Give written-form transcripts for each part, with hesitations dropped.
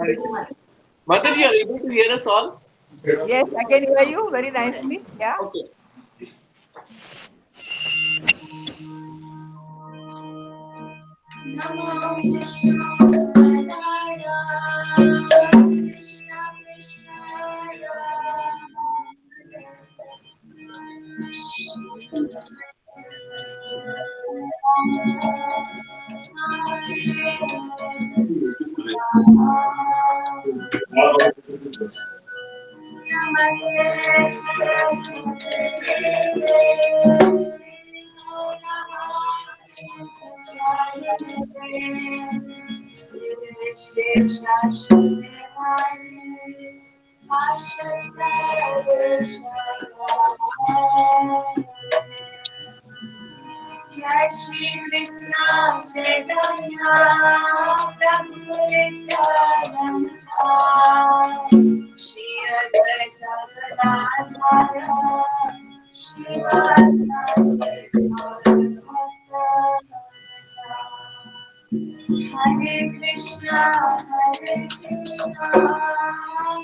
Mother, you are able to hear us all? Yes, I can hear you very nicely. Yeah. Okay. Jai Shri Krishna Chaitanya Prabhu Nityananda Shri Advaita Gadadhara Shivasati Gaurabhakta Hare Krishna Krishna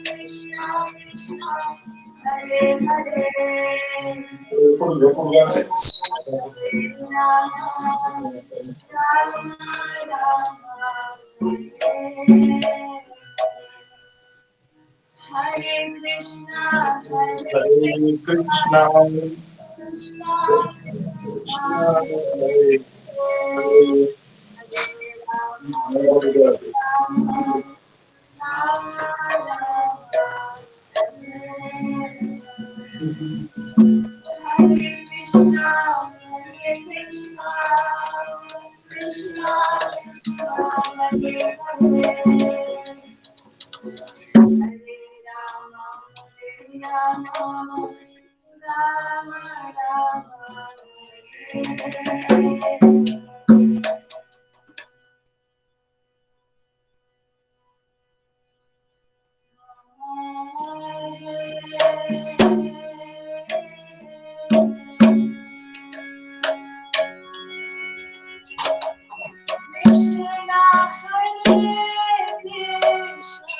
Krishna Hare Hare Hare Krishna, Hare Hare Krishna, Krishna, Krishna Hare Hare, Hare Krishna, Hare Hare. Hare Rama, Hare Rama, Rama Rama, Hare Hare. Krishna, Hare Krishna.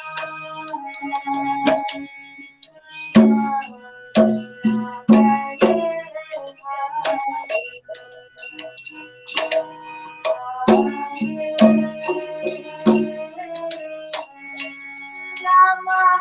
Rama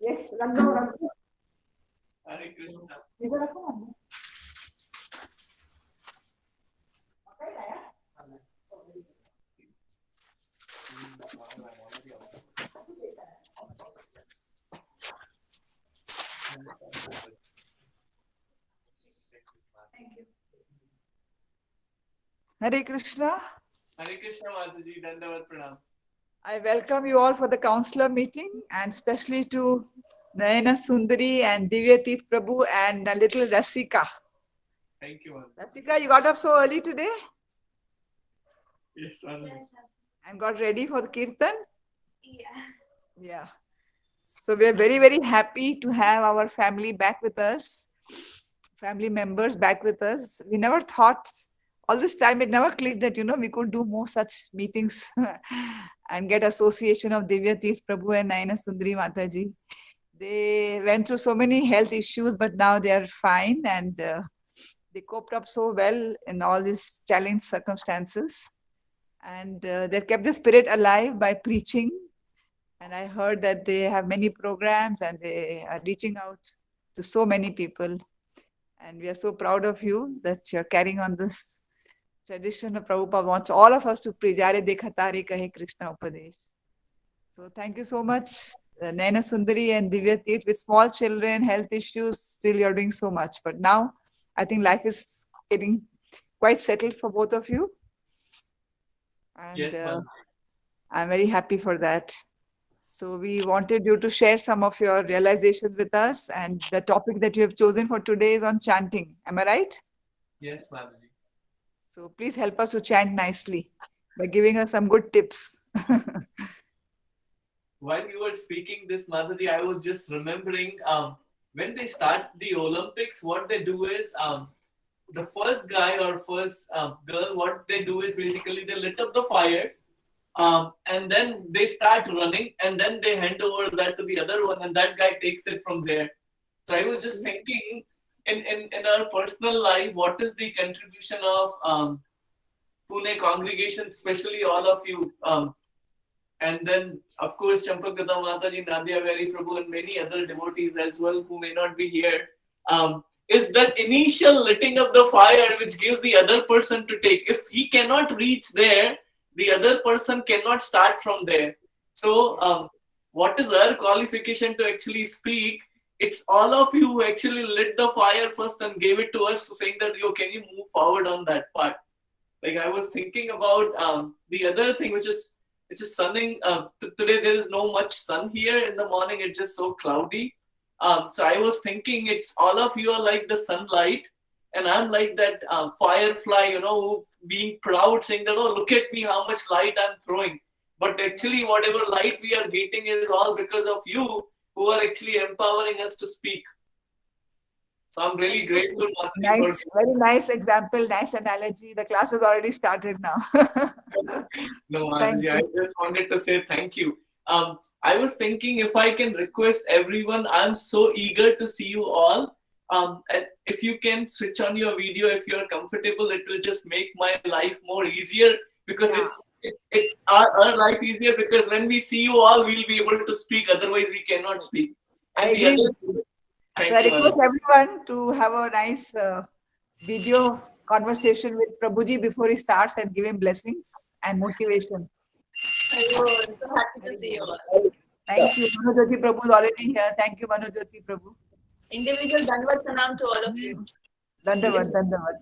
Yes, run down, run down. Hare Krishna. इधर रखो ना। Hare Krishna. Hare Krishna Mataji, Dandavat Pranam. I welcome you all for the counselor meeting and especially to Nayana Sundari and Divyatit Prabhu and a little Rasika. Thank you, Mataji. Rasika, you got up so early today Yes, Mataji. and got ready for the kirtan? Yeah. Yeah. So we are very, very happy to have our family back with us, family members back with us. We never thought, all this time it never clicked that, we could do more such meetings and get association of Divyatit Prabhu and Nayana Sundari Mataji. They went through so many health issues, but now they are fine and they coped up so well in all these challenging circumstances. And they've kept the spirit alive by preaching. And I heard that they have many programs and they are reaching out to so many people. And we are so proud of you that you're carrying on this tradition of Prabhupada wants all of us to preach. Jare dekha tare kahe Krishna Upadesh. So thank you so much, Nayana Sundari and Divyatit. With small children, health issues, still you're doing so much. But now I think life is getting quite settled for both of you. And Yes, Mataji. I'm very happy for that. So we wanted you to share some of your realizations with us, and the topic that you have chosen for today is on chanting. Am I right? Yes, Mataji. So please help us to chant nicely by giving us some good tips. While you were speaking this, Mataji, I was just remembering when they start the Olympics, what they do is the first guy or first girl, what they do is basically they lit up the fire and then they start running and then they hand over that to the other one and that guy takes it from there. So I was just thinking in our personal life, what is the contribution of Pune congregation, especially all of you? And then, of course, Champakata Mataji, Nadia Very Prabhu, and many other devotees as well who may not be here, is that initial lighting of the fire which gives the other person to take. If he cannot reach there, the other person cannot start from there. So, what is our qualification to actually speak? It's all of you who actually lit the fire first and gave it to us, saying that, yo, can you move forward on that part? Like I was thinking about the other thing, which is sunning. Today there is no much sun here in the morning. It's just so cloudy. So I was thinking it's all of you are like the sunlight, and I'm like that firefly, being proud, saying that, oh, look at me, how much light I'm throwing. But actually, whatever light we are getting is all because of you who are actually empowering us to speak. So I'm really grateful. Nice, very nice example, nice analogy. The class has already started now. No, Thank Mataji, I just wanted to say thank you. I was thinking if I can request everyone, I'm so eager to see you all. And if you can switch on your video, if you're comfortable, it will just make my life more easier because Yeah. our life easier because when we see you all, we'll be able to speak. Otherwise, we cannot speak. I And the agree. other, So I thank you, request Madhu. everyone to have a nice video conversation with Prabhuji before he starts and give him blessings and motivation. I'm so happy to see you all. Thank you. Manojyoti Prabhu is already here. Thank you, Manojyoti Prabhu. Individual Danvat Pranam to all of you. Dandavad, Dandavad.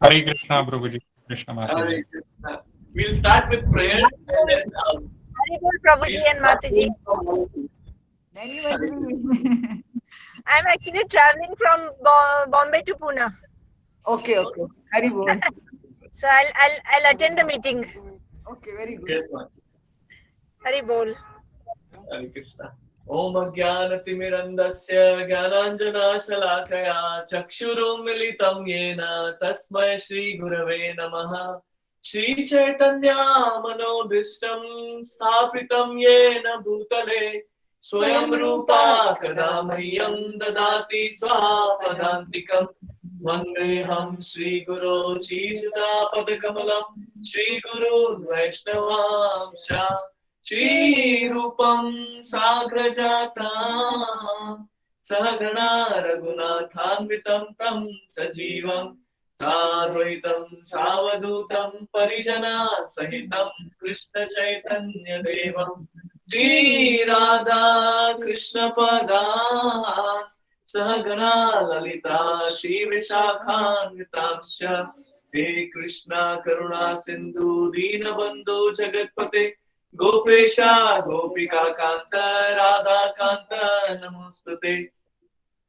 Hare Krishna, Prabhuji. Krishna Mataji. Hare Krishna. We'll start with prayer and then Haribol Prabhuji and Mataji. Many Manjari. I'm actually traveling from Bombay to Pune. Okay, okay. Hari bol. So I'll attend the meeting. Okay, very good. yes, ma'am. Haribol. Hare Krishna. Om Ajnanatimirandasya Jnananjana Chakshurummilitam Yena Tasmai Shri Gurave Namaha Shri Chaitanya Manobhishtam Sthapitam Yena Bhutale Swayam Rupa Kadamahyam Dadati Swapadantikam Vandeham Shri Guru Shishita Padakamalam Shri Guru Vaishnavam Shri Rupam Sagrajata Sahagana Raghunathanvitam Tam Sajivam Sadvaitam Savadutam Parijana Sahitam Krishna Chaitanya Devam Shri Radha Krishna Pada Sahagana Lalita Shri Vishakhanvitamsya He Krishna Karuna Sindhu Dinabandhu Jagatpate Gopesha Gopika Kanta Radha Kanta Namostute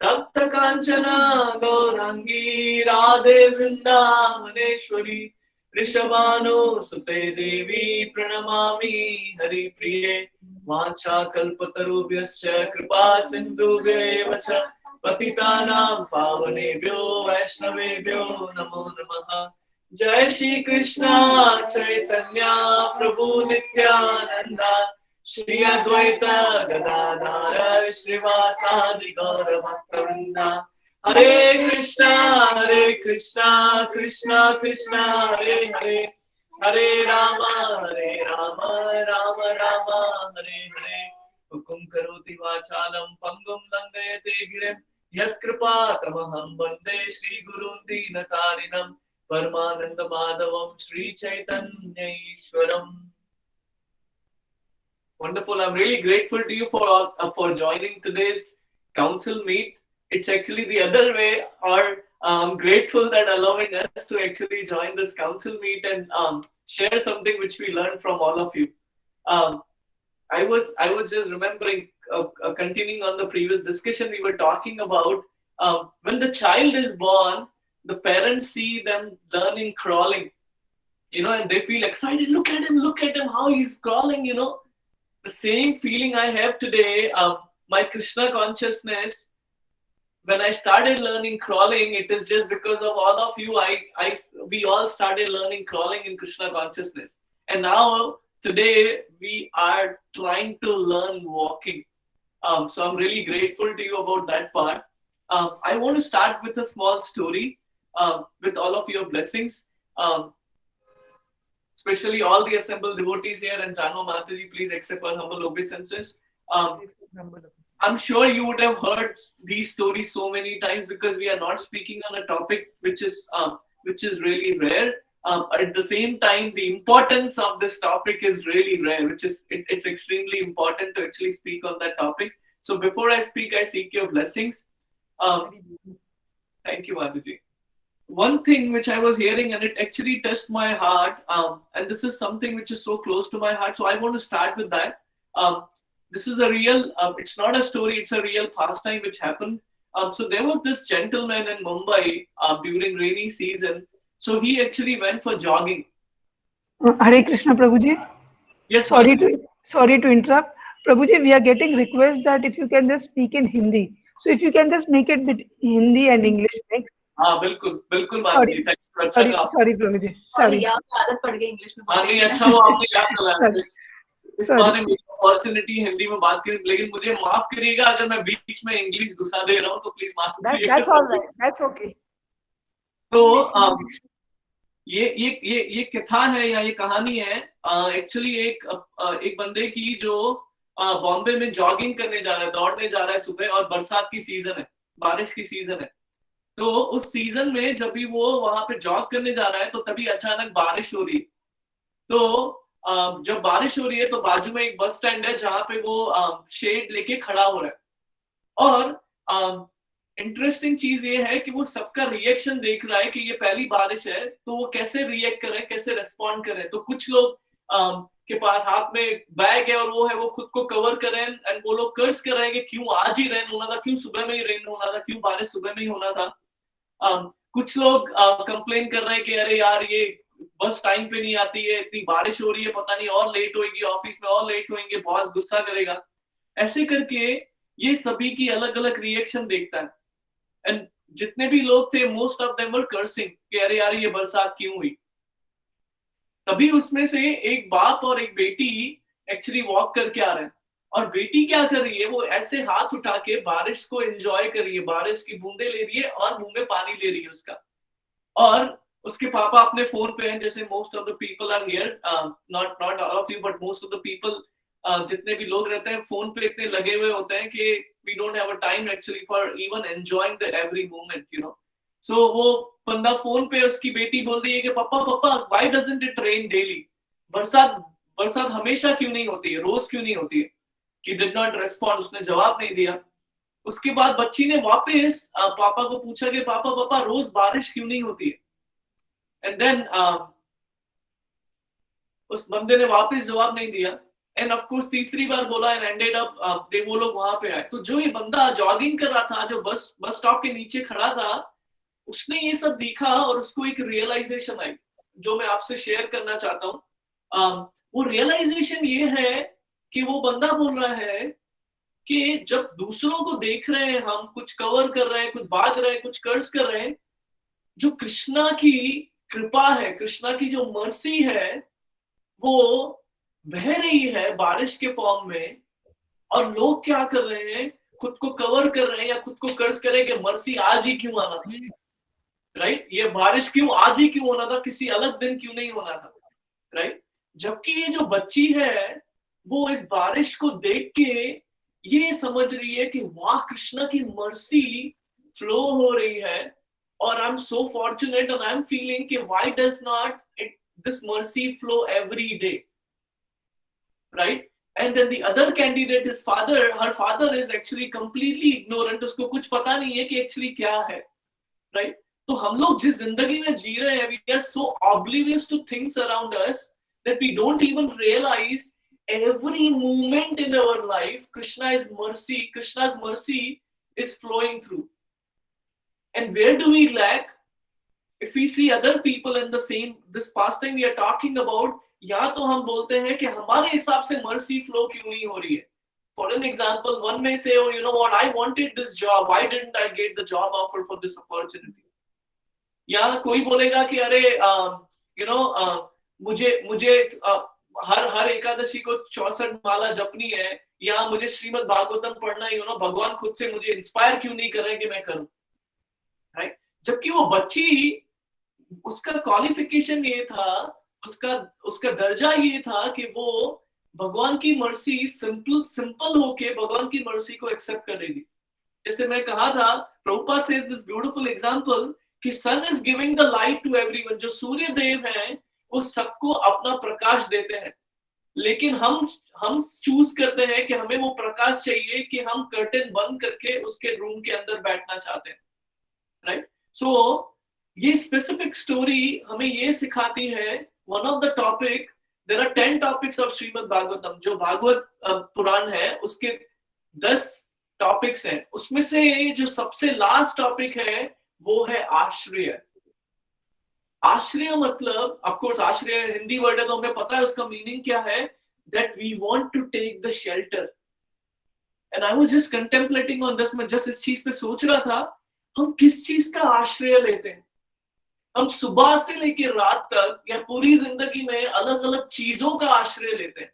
Tapta Kanchana Gaurangi Radhe Vrindavaneshwari Rishabhanu Sute Devi Pranamami Hari Priye Vacha Kalpatarubhyascha Kripa Sindhubhyo Vacha Patitanam Pavanebhyo Vaishnavebhyo Namo Namaha Jai Shri Krishna Chaitanya Prabhu Nityananda Shri Advaita Gadadhara Srivasadi Gaura Bhaktavrinda Hare Krishna Krishna Krishna Hare Hare Hare Rama Rama Rama Hare Hare Hukum Karoti Vachalam Pangum Langayate Girim Yat Kripa Tamaham Bande Shri Gurun Dinatarinam Paramananda Madhavam Sri Chaitanya Ishwaram. Wonderful. I'm really grateful to you for joining today's council meet. It's actually the other way, or I'm grateful that allowing us to actually join this council meet and share something which we learned from all of you. I was just remembering, continuing on the previous discussion, we were talking about when the child is born, the parents see them learning crawling, and they feel excited. Look at him, how he's crawling, The same feeling I have today, my Krishna consciousness, when I started learning crawling, it is just because of all of you. We all started learning crawling in Krishna consciousness. And now, today, we are trying to learn walking. So I'm really grateful to you about that part. I want to start with a small story with all of your blessings. Especially all the assembled devotees here and Janma Mataji, please accept our humble obeisances. I'm sure you would have heard these stories so many times because we are not speaking on a topic which is really rare. At the same time, the importance of this topic is really rare, it's extremely important to actually speak on that topic. So before I speak, I seek your blessings. Thank you, Mataji. One thing which I was hearing and it actually touched my heart, and this is something which is so close to my heart, so I want to start with that. This is a real, it's not a story, it's a real pastime which happened. So there was this gentleman in Mumbai during rainy season. So he actually went for jogging. Hare Krishna, Prabhuji. Yes, sorry to interrupt. Prabhuji, we are getting requests that if you can just speak in Hindi. So if you can just make it with Hindi and English mix. बिल्कुल Mataji. Sorry, Prabhuji. Sorry. आदत पड़ गई English में हाँ नहीं अच्छा वो आपने याद दिलाया इस बारे में अपॉर्चुनिटी हिंदी में बात करें लेकिन मुझे माफ करिएगा अगर मैं बीच में इंग्लिश घुसा दे रहा हूँ तो प्लीज माफ करिएगा That's all right. That's okay. तो ये कथा है या ये कहानी है एक्चुअली एक बंदे की जो बॉम्बे में जॉगिंग करने जा रहा है, दौड़ने जा रहा है सुबह, और बरसात की सीजन है, बारिश की सीजन है। तो उस सीजन में जब भी वो वहां पे जॉग करने जा रहा है तो तभी अचानक बारिश हो रही है। तो जब बारिश हो रही है तो बाजू में एक बस स्टैंड है जहां पे वो शेड लेके खड़ा हो रहा है। और इंटरेस्टिंग चीज ये है कि वो सबका रिएक्शन देख रहा है कि ये पहली बारिश है, तो वो कैसे रिएक्ट करें, कैसे रेस्पॉन्ड करें। तो कुछ लोग के पास हाथ में बैग है और वो है, वो खुद को कवर करें, एंड वो लोग कर्स कर रहे हैं कि क्यों आज ही रेन होना था, क्यों सुबह में ही रेन होना था, क्यों बारिश सुबह में ही होना था। कुछ लोग कंप्लेन कर रहे हैं कि अरे यार ये बस टाइम पे नहीं आती है, इतनी बारिश हो रही है, पता नहीं और लेट होगी, ऑफिस में और लेट होंगे, बॉस गुस्सा करेगा। ऐसे करके ये सभी की अलग अलग रिएक्शन देखता है। एंड जितने भी लोग थे, most of them were cursing कि अरे यार ये बरसात क्यों हुई। तभी उसमें से एक बाप और एक बेटी एक्चुअली वॉक करके आ रहे हैं, और बेटी क्या कर रही है, वो ऐसे हाथ उठा के बारिश को एंजॉय कर रही है, बारिश की बूंदे ले रही है और मुंह में पानी ले रही है उसका। और उसके पापा अपने फोन पे हैं, जैसे most of the people are here, not all of you but most of the people, जितने भी लोग रहते हैं फोन पे इतने लगे हुए होते हैं कि we don't have a time actually for even enjoying the every moment, you know. So वो बंदा फोन पे, उसकी बेटी बोल रही है कि पापा पापा why doesn't it rain daily, बरसात हमेशा क्यों नहीं होती है, रोज क्यों नहीं होती है। He did not respond, उसने जवाब नहीं दिया। उसके बाद बच्ची ने वापस पापा को पूछा कि पापा पापा रोज बारिश क्यों नहीं होती है। एंड देन उस बंदे ने वापस जवाब नहीं दिया। एंड ऑफ कोर्स तीसरी बार बोला, एंड एंडेड अप वो लोग वहां पे आए। तो जो ये बंदा जॉगिंग कर रहा था, जो बस स्टॉप के नीचे खड़ा था, उसने ये सब देखा और उसको एक रियलाइजेशन आई जो मैं आपसे शेयर करना चाहता हूँ। वो रियलाइजेशन ये है कि वो बंदा बोल रहा है कि जब दूसरों को देख रहे हैं, हम कुछ कवर कर रहे हैं, कुछ भाग रहे हैं, कुछ कर्ज कर रहे हैं, जो कृष्णा की कृपा है, कृष्णा की जो मर्सी है, वो बह रही है बारिश के फॉर्म में, और लोग क्या कर रहे हैं, खुद को कवर कर रहे हैं या खुद को कर्ज कर रहे हैं कि मर्सी आज ही क्यों आना था, राइट, ये बारिश क्यों आज ही क्यों होना था, किसी अलग दिन क्यों नहीं होना था, राइट। जबकि ये जो बच्ची है वो इस बारिश को देख के ये समझ रही है कि वाह कृष्णा की मर्सी फ्लो हो रही है, और I am so fortunate and I am feeling कि why does not this mercy flow every day, right. And then the other candidate, his father, her father is actually completely ignorant, उसको कुछ पता नहीं है कि एक्चुअली क्या है, right. तो हम लोग जिस जिंदगी में जी रहे हैं, we are so oblivious to things around us that we don't even realise every moment in our life Krishna's mercy is flowing through. And where do we lack? If we see other people in the same, this past time we are talking about, या तो हम बोलते हैं कि हमारे हिसाब से mercy flow क्यों नहीं हो रही है। For an example, one may say, oh, you know what, I wanted this job, why didn't I get the job offer for this opportunity? या कोई बोलेगा कि अरे मुझे हर एकादशी को 64 माला जपनी है, या मुझे श्रीमद् भागवतम पढ़ना है, भगवान खुद से मुझे इंस्पायर क्यों नहीं कर रहे कि मैं करूं, राइट। जबकि वो बच्ची, उसका क्वालिफिकेशन ये था, उसका दर्जा ये था कि वो भगवान की मर्सी सिंपल होके भगवान की मर्सी को एक्सेप्ट कर रही थी। जैसे मैं कहा था, Prabhupada says this beautiful example कि sun is giving the light to everyone. जो सूर्य देव हैं वो सबको अपना प्रकाश देते हैं, लेकिन हम चूज करते हैं कि हमें वो प्रकाश चाहिए कि हम कर्टेन बंद करके उसके रूम के अंदर बैठना चाहते हैं, राइट। सो ये स्पेसिफिक स्टोरी हमें ये सिखाती है, one of the topic, there are 10 topics of Shrimad Bhagavatam, जो भागवत पुराण है उसके 10 टॉपिक्स हैं। उसमें से जो सबसे लास्ट टॉपिक है वो है आश्रय। आश्रय मतलब, ऑफ कोर्स आश्रय हिंदी वर्ड है तो हमें पता है उसका मीनिंग क्या है, that we want to take the shelter. And I was just contemplating on this, मैं जस्ट इस चीज पे सोच रहा था, हम किस चीज का आश्रय लेते हैं। हम सुबह से लेकर रात तक या पूरी जिंदगी में अलग अलग चीजों का आश्रय लेते हैं,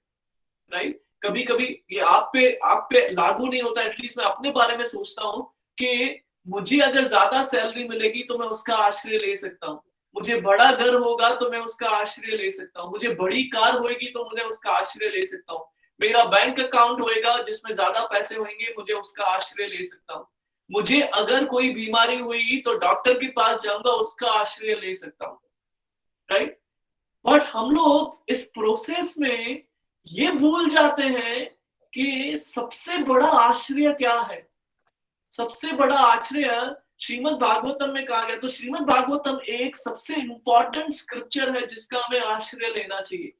राइट। कभी कभी ये आप पे लागू नहीं होता, एटलीस्ट मैं अपने बारे में सोचता हूँ कि मुझे अगर ज्यादा सैलरी मिलेगी तो मैं उसका आश्रय ले सकता हूँ, मुझे बड़ा घर होगा तो मैं उसका आश्रय ले सकता हूँ, मुझे बड़ी कार होगी तो मुझे उसका आश्रय ले सकता हूँ, मेरा बैंक अकाउंट होएगा जिसमें ज्यादा पैसे होंगे, मुझे उसका आश्रय ले सकता हूँ, मुझे अगर कोई बीमारी हुई तो डॉक्टर के पास जाऊंगा, उसका आश्रय ले सकता हूँ, राइट। बट हम लोग इस प्रोसेस में ये भूल जाते हैं कि सबसे बड़ा आश्रय क्या है। सबसे बड़ा आश्रय श्रीमद् भागवतम में कहा गया। तो श्रीमद् भागवतम एक सबसे इंपॉर्टेंट स्क्रिप्चर है जिसका हमें आश्रय लेना चाहिए।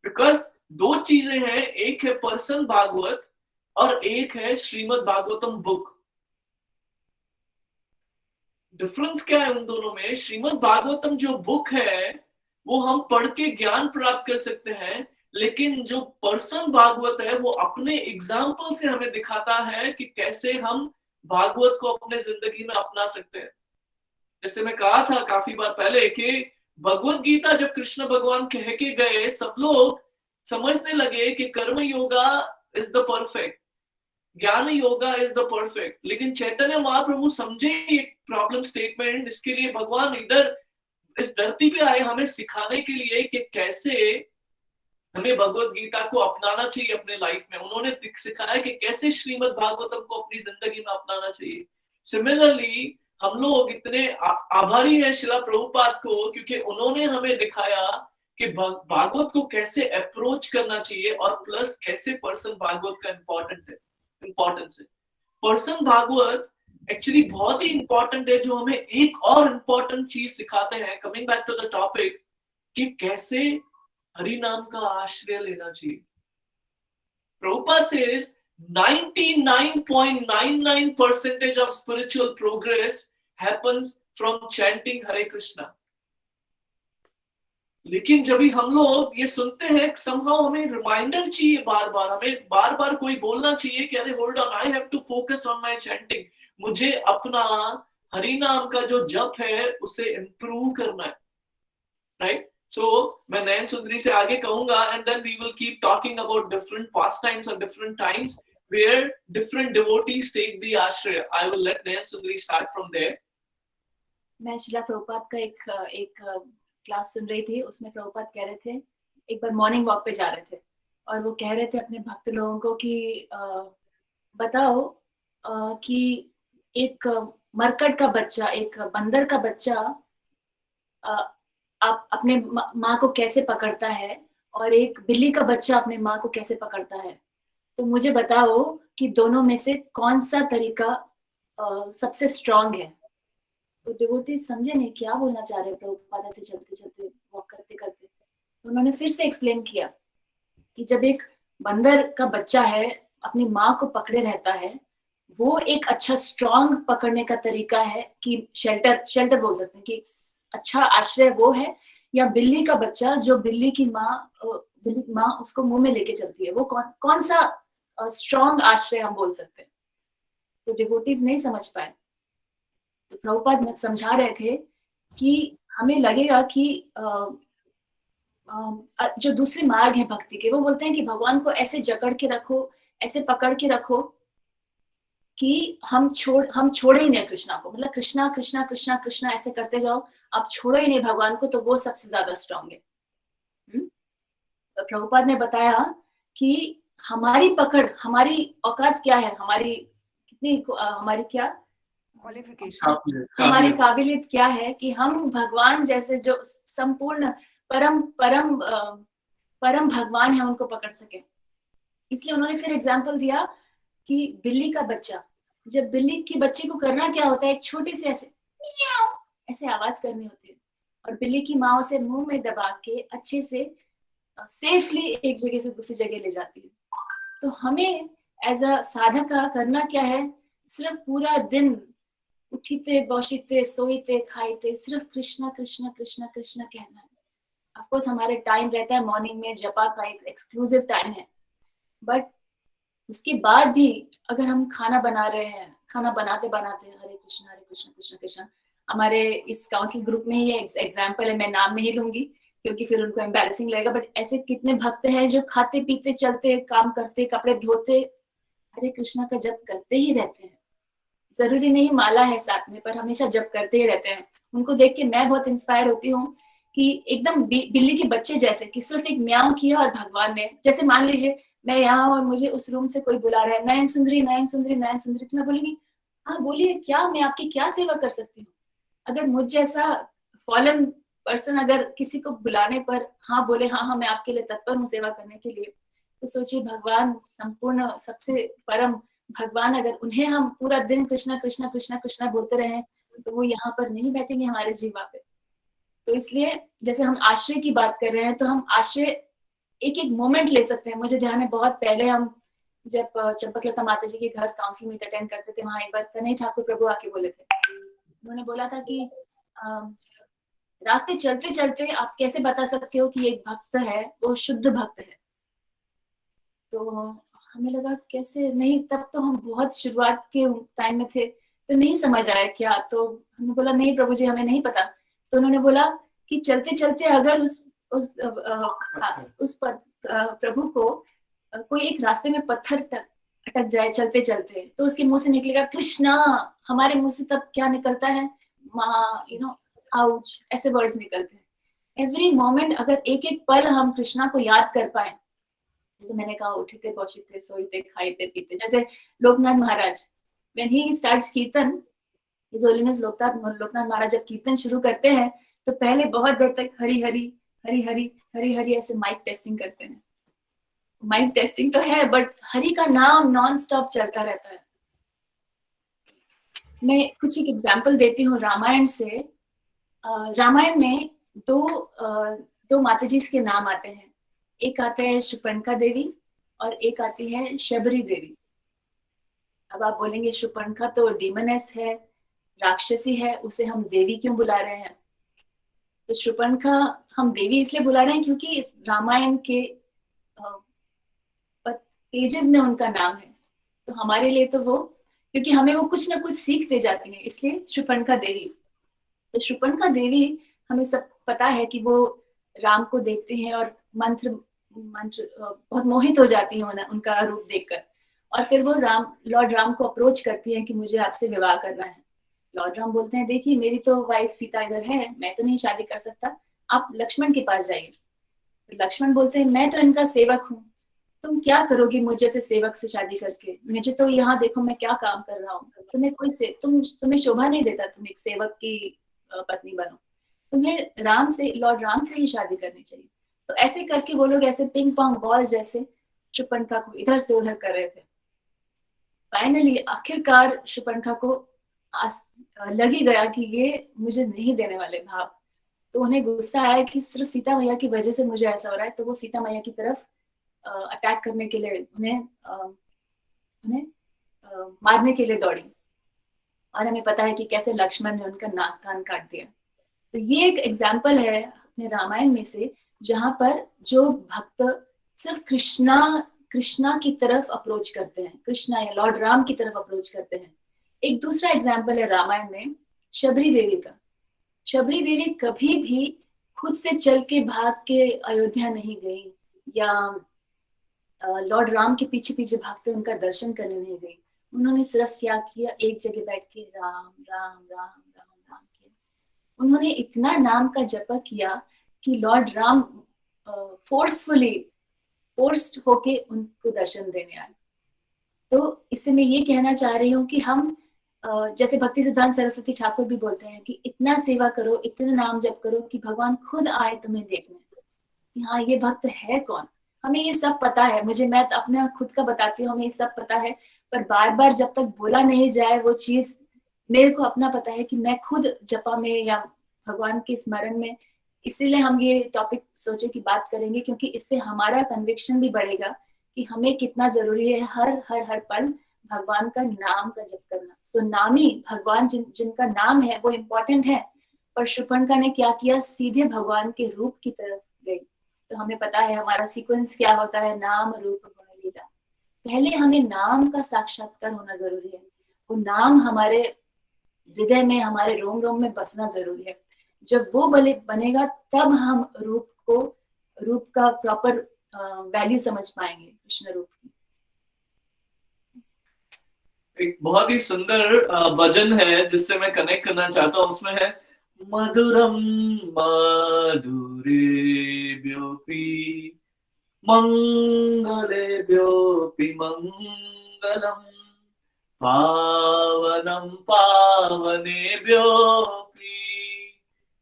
बिकॉज दो चीजें हैं, एक है पर्सन भागवत और एक है श्रीमद् भागवतम बुक। डिफरेंस क्या है उन दोनों में? श्रीमद् भागवतम जो बुक है वो हम पढ़ के ज्ञान प्राप्त कर सकते हैं, लेकिन जो पर्सन भागवत है वो अपने एग्जाम्पल से हमें दिखाता है कि कैसे हम भागवत को अपने जिंदगी में अपना सकते हैं। जैसे मैं कहा था काफी बार पहले कि भगवत गीता जब कृष्ण भगवान कह के गए, सब लोग समझने लगे कि कर्म योगा इज द परफेक्ट, ज्ञान योगा इज द परफेक्ट। लेकिन चैतन्य महाप्रभु समझे एक प्रॉब्लम स्टेटमेंट, इसके लिए भगवान इधर इस धरती पे आए हमें सिखाने के लिए कि कैसे हमें भगवत गीता को अपनाना चाहिए अपने लाइफ में। उन्होंने सिखाया कि कैसे श्रीमद् भागवतम को अपनी जिंदगी में अपनाना चाहिए। सिमिलरली हम लोग इतने आभारी हैं शिला प्रभुपाद को, क्योंकि उन्होंने हमें दिखाया कि भागवत को कैसे अप्रोच करना चाहिए और प्लस कैसे पर्सन भागवत का इंपॉर्टेंस है। पर्सन भागवत एक्चुअली बहुत ही इंपॉर्टेंट है, जो हमें एक और इंपॉर्टेंट चीज सिखाते हैं, coming back to the topic, कि कैसे हरि नाम का आश्रय लेना चाहिए। Prabhupada says 99.99% of spiritual progress happens from chanting Hare Krishna। लेकिन जब भी हम लोग ये सुनते हैं, somehow हमें रिमाइंडर चाहिए, बार बार हमें बार बार कोई बोलना चाहिए कि अरे hold on, I have to focus on my chanting. मुझे अपना हरि नाम का जो जप है उसे इंप्रूव करना है, राइट। So, मैं नयन सुंदरी से आगे कहूंगा, and then we will keep talking about different pastimes or different times where different devotees take the ashraya. I will let Nayan Sundari start from there. मैं शिला प्रभुपाद का एक क्लास सुन रही थी, उसमें प्रभुपाद कह रहे थे, एक बार मॉर्निंग वॉक पे जा रहे थे और वो कह रहे थे अपने भक्त लोगों को कि बताओ कि एक मरकट का बच्चा, एक बंदर का बच्चा आप अपने माँ को कैसे पकड़ता है और एक बिल्ली का बच्चा अपने माँ को कैसे पकड़ता है। तो मुझे बताओ कि दोनों में से कौन सा तरीका सबसे स्ट्रांग है। तो डिवोटी समझे नहीं क्या बोलना चाह रहे प्रभुपाद से चलते चलते वॉक करते करते। तो उन्होंने फिर से एक्सप्लेन किया कि जब एक बंदर का बच्चा है अपनी माँ को पकड़े रहता है, वो एक अच्छा स्ट्रांग पकड़ने का तरीका है कि शेल्टर बोल सकते हैं कि अच्छा आश्रय वो है, या बिल्ली का बच्चा जो बिल्ली की माँ उसको मुंह में लेके चलती है, वो कौन सा स्ट्रांग आश्रय हम बोल सकते हैं। तो डिवोटीज नहीं समझ पाए। तो प्रभुपाद में समझा रहे थे कि हमें लगेगा कि जो दूसरे मार्ग है भक्ति के, वो बोलते हैं कि भगवान को ऐसे जकड़ के रखो, ऐसे पकड़ के रखो कि हम छोड़े ही नहीं कृष्णा को, मतलब कृष्णा कृष्णा कृष्णा कृष्णा ऐसे करते जाओ, आप छोड़ो ही नहीं भगवान को, तो वो सबसे ज्यादा स्ट्रांग है। तो प्रभुपाद ने बताया कि हमारी पकड़, हमारी औकात क्या है, हमारी क्या क्वालिफिकेशन, हमारी काबिलियत क्या है कि हम भगवान जैसे जो संपूर्ण परम भगवान है उनको पकड़ सके। इसलिए उन्होंने फिर एग्जाम्पल दिया कि बिल्ली का बच्चा, जब बिल्ली के बच्चे को करना क्या होता है, एक छोटी सी ऐसे आवाज करनी होती है और बिल्ली की माँ उसे मुंह में दबा के अच्छे से सेफली एक जगह से दूसरी जगह ले जाती है। तो हमें एज अ साधका करना क्या है, सिर्फ पूरा दिन उठीते बौशीते सोईते खाईते सिर्फ कृष्णा कृष्णा कृष्णा कृष्णा कहना है। ऑफकोर्स हमारे टाइम रहता है मॉर्निंग में, जपा का एक एक्सक्लूसिव टाइम है, बट उसके बाद भी अगर हम खाना बना रहे हैं, खाना बनाते बनाते हरे कृष्णा कृष्णा कृष्णा, हमारे इस काउंसिल ग्रुप में ही एग्जाम्पल है, मैं नाम नहीं लूंगी क्योंकि फिर उनको एम्बैरेसिंग लगेगा, बट ऐसे कितने भक्त हैं जो खाते पीते चलते काम करते कपड़े धोते हरे कृष्णा का जप करते ही रहते हैं। जरूरी नहीं माला है साथ में, पर हमेशा जप करते ही रहते हैं। उनको देख के मैं बहुत इंस्पायर होती हूँ कि एकदम बिल्ली के बच्चे जैसे, कि सिर्फ एक म्याऊं किया और भगवान ने, जैसे मान लीजिए मैं यहाँ और मुझे उस रूम से कोई बुला रहा है, नयन सुंदरी नयन सुंदरी नयन सुंदरी, तो मैं बोलूंगी हाँ बोलिए, क्या मैं आपकी क्या सेवा कर सकती हूँ। अगर मुझ जैसा फॉलन पर्सन अगर किसी को बुलाने पर हाँ बोले, हाँ मैं आपके लिए तत्पर हूँ सेवा करने के लिए, तो सोचिए भगवान संपूर्ण सबसे परम भगवान, अगर उन्हें हम पूरा दिन कृष्णा कृष्णा कृष्णा कृष्णा बोलते रहे तो वो यहाँ पर नहीं बैठेंगे हमारे जीवा पे। तो इसलिए जैसे हम आश्रय की बात कर रहे हैं, तो हम आश्रय एक एक मोमेंट ले सकते हैं। मुझे ध्यान है बहुत पहले हम जब चंपकलता माता जी के घर काउंसिल मीट अटेंड करते थे, वहां एक बार कन्हैया ठाकुर प्रभु आके बोले थे, उन्होंने बोला था कि रास्ते चलते चलते आप कैसे बता सकते हो कि एक भक्त है वो शुद्ध भक्त है। तो हमें लगा कैसे, नहीं तब तो हम बहुत शुरुआत के टाइम में थे तो नहीं समझ आया क्या, तो हमने बोला नहीं प्रभु जी हमें नहीं पता। तो उन्होंने बोला कि चलते चलते अगर उस प्रभु को कोई एक रास्ते में पत्थर अटक जाए चलते चलते, तो उसके मुंह से निकलेगा कृष्णा, हमारे मुंह से तब क्या निकलता है, माँ आउच, ऐसे वर्ड्स निकलते हैं। एवरी मोमेंट अगर एक एक पल हम कृष्णा को याद कर पाए, जैसे मैंने कहा उठते पहुंचते सोते खाते पीते, जैसे लोकनाथ महाराज when he starts कीर्तन, His Holiness लोकनाथ महाराज जब कीर्तन शुरू करते हैं तो पहले बहुत देर तक हरी हरी हरी हरी हरी हरी ऐसे माइक टेस्टिंग करते हैं। माइक टेस्टिंग तो है बट हरि का नाम नॉन स्टॉप चलता रहता है। मैं कुछ एक एग्जाम्पल देती हूँ रामायण से। रामायण में दो माताजी के नाम आते हैं, एक आता है शूर्पणखा देवी और एक आती है शबरी देवी। अब आप बोलेंगे शूर्पणखा तो डीमनेस है, राक्षसी है, उसे हम देवी क्यों बुला रहे हैं? तो शूर्पणखा हम देवी इसलिए बुला रहे हैं क्योंकि रामायण के पेजेस में उनका नाम है, तो हमारे लिए तो वो, क्योंकि हमें वो कुछ ना कुछ सीख दे जाती है, इसलिए शूर्पणखा देवी। तो शूर्पणखा देवी हमें सब पता है कि वो राम को देखते हैं और मंत्र बहुत मोहित हो जाती है उनका रूप देखकर, और फिर वो लॉर्ड राम को अप्रोच करती है कि मुझे आपसे विवाह करना है। लॉर्ड राम बोलते हैं देखिए मेरी तो वाइफ सीता इधर है, मैं तो नहीं शादी कर सकता, आप लक्ष्मण के पास जाइए। तो लक्ष्मण बोलते हैं मैं तो इनका सेवक हूँ, तुम क्या करोगी मुझे जैसे सेवक से शादी करके, मुझे तो यहाँ देखो मैं क्या काम कर रहा हूँ, तुम्हें शोभा नहीं देता, तुम एक सेवक की पत्नी बनो, तुम्हें लॉर्ड राम से ही शादी करनी चाहिए। तो ऐसे करके वो लोग ऐसे पिंग पोंग बॉल जैसे शूर्पणखा को इधर से उधर कर रहे थे। फाइनली आखिरकार शूर्पणखा को लगी गया कि ये मुझे नहीं देने वाले भाव, तो उन्हें गुस्सा आया कि सिर्फ सीता मैया की वजह से मुझे ऐसा हो रहा है, तो वो सीता मैया की तरफ अटैक करने के लिए उन्हें मारने के लिए दौड़ी, और हमें पता है कि कैसे लक्ष्मण ने उनका नाक कान काट दिया। तो ये एक एग्जाम्पल है अपने रामायण में से जहां पर जो भक्त सिर्फ कृष्णा की तरफ अप्रोच करते हैं, कृष्णा या लॉर्ड राम की तरफ अप्रोच करते हैं। एक दूसरा एग्जाम्पल है रामायण में शबरी देवी का। शबरी देवी कभी भी खुद से चल के भाग के अयोध्या नहीं गई या लॉर्ड राम के पीछे पीछे भागते उनका दर्शन करने नहीं गई। उन्होंने सिर्फ क्या किया, एक जगह बैठ के राम राम राम राम राम किया। उन्होंने इतना नाम का जप किया कि लॉर्ड राम फोर्स्ड होके उनको दर्शन देने आए। तो इससे मैं ये कहना चाह रही हूँ कि हम जैसे भक्ति सिद्धांत सरस्वती ठाकुर भी बोलते हैं कि इतना सेवा करो, इतना नाम जप करो कि भगवान खुद आए तुम्हें देखने कि हाँ ये भक्त है कौन। हमें ये सब पता है, मैं अपना खुद का बताती हूँ, हमें ये सब पता है, पर बार बार जब तक बोला नहीं जाए वो चीज, मेरे को अपना पता है कि मैं खुद जपा में या भगवान के स्मरण में, इसीलिए हम ये टॉपिक सोचे कि बात करेंगे, क्योंकि इससे हमारा कन्विक्शन भी बढ़ेगा कि हमें कितना जरूरी है हर हर हर पल भगवान का नाम का जप करना। तो नामी भगवान जिनका नाम है वो इम्पोर्टेंट है, पर शूर्पणखा ने क्या किया, सीधे भगवान के रूप की तरफ गई। तो हमें पता है हमारा सीक्वेंस क्या होता है, नाम रूप गुण लीला। पहले हमें नाम का साक्षात्कार होना जरूरी है, वो नाम हमारे हृदय में, हमारे रोम रोम में बसना जरूरी है। जब वो बनेगा तब हम रूप का प्रॉपर वैल्यू समझ पाएंगे, कृष्ण रूप की। एक बहुत ही सुंदर भजन है जिससे मैं कनेक्ट करना चाहता हूँ। उसमें है मधुरम मधुरेभ्योऽपि मंगलेभ्योऽपि मंगलम, पावनं पावनेभ्योऽपि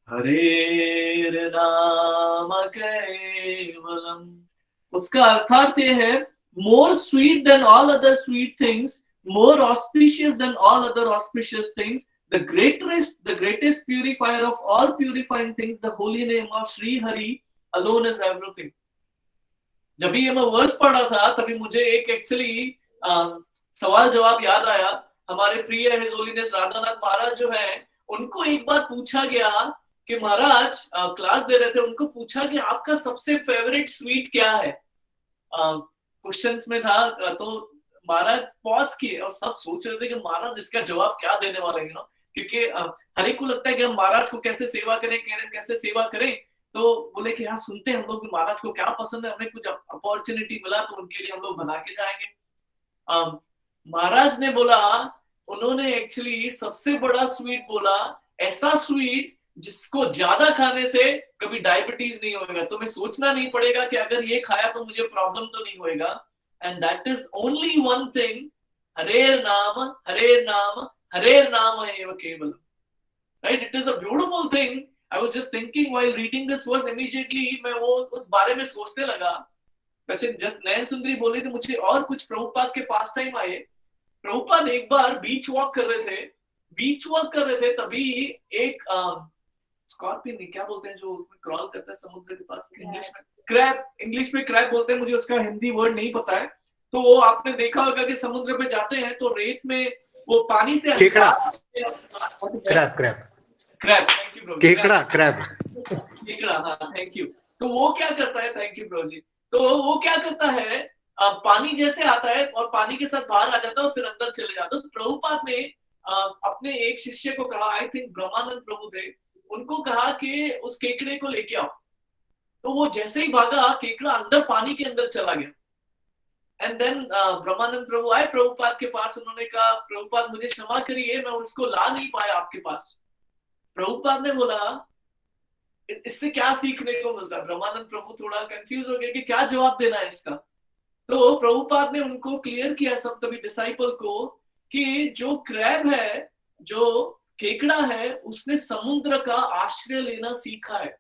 हरेर्नाम केवलम। उसका अर्थार्थ ये है, more sweet than all other sweet things, more auspicious than all other auspicious things, the greatest purifier of all purifying things, the holy name of Sri Hari alone is everything. जब भी ये मैं वर्स पढ़ा था तभी मुझे एक actually सवाल जवाब याद आया। हमारे प्रिय हिज होलीनेस राधानाथ महाराज जो है, उनको एक बार पूछा गया कि महाराज क्लास दे रहे थे, उनको पूछा कि आपका सबसे फेवरेट स्वीट क्या है, क्वेश्चंस में था। तो महाराज पॉज किए और सब सोच रहे थे कि महाराज इसका जवाब क्या देने वाले हैं, क्योंकि हर एक को लगता है कि हम महाराज को कैसे सेवा करें, कैसे सेवा करें। तो बोले कि हाँ सुनते हैं हम लोग महाराज को क्या पसंद है, हमें कुछ अपॉर्चुनिटी मिला तो उनके लिए हम लोग बना के जाएंगे। महाराज ने बोला, उन्होंने एक्चुअली सबसे बड़ा स्वीट बोला, ऐसा स्वीट जिसको ज्यादा खाने से कभी डायबिटीज नहीं होगा, तुम्हें सोचना नहीं पड़ेगा कि अगर ये खाया तो मुझे प्रॉब्लम तो नहीं होएगा। And that is only one thing, हरेर नाम एव केवलम, right? It is a beautiful thing. I was just thinking while reading this verse, immediately मैं वो उस बारे में सोचने लगा। वैसे जब नयन सुंदरी बोली थी मुझे और कुछ प्रभुपाद के पास टाइम आए। प्रभुपाद एक बार बीच वॉक कर रहे थे, तभी एक स्कॉर्पियन, क्या बोलते हैं जो क्रॉल करता है समुद्र के पास, इंग्लिश में क्रैब बोलते हैं, मुझे उसका हिंदी वर्ड नहीं पता है। तो वो आपने देखा होगा कि समुद्र पे जाते हैं तो रेत में वो पानी से केकड़ा, हाँ थैंक यू। तो वो क्या करता है, थैंक यू ब्रो जी, तो वो क्या करता है, पानी जैसे आता है और पानी के साथ बाहर आ जाता है और फिर अंदर चले जाता है। तो प्रभुपाद ने अपने एक शिष्य को कहा, आई थिंक ब्रह्मानंद प्रभु थे, उनको कहा कि उस केकड़े को लेके आओ। तो वो जैसे ही भागा, केकड़ा अंदर पानी के अंदर चला गया। एंड देन ब्रह्मानंद प्रभु आए प्रभुपाद के पास, उन्होंने कहा प्रभुपाद मुझे क्षमा करिए, मैं उसको ला नहीं पाया आपके पास। प्रभुपाद ने बोला इससे क्या सीखने को मिलता है? ब्रह्मानंद प्रभु थोड़ा कंफ्यूज हो गए कि क्या जवाब देना है इसका। तो प्रभुपाद ने उनको क्लियर किया, सब तभी डिसाइपल को, कि जो क्रैब है, जो केकड़ा है, उसने समुद्र का आश्रय लेना सीखा है।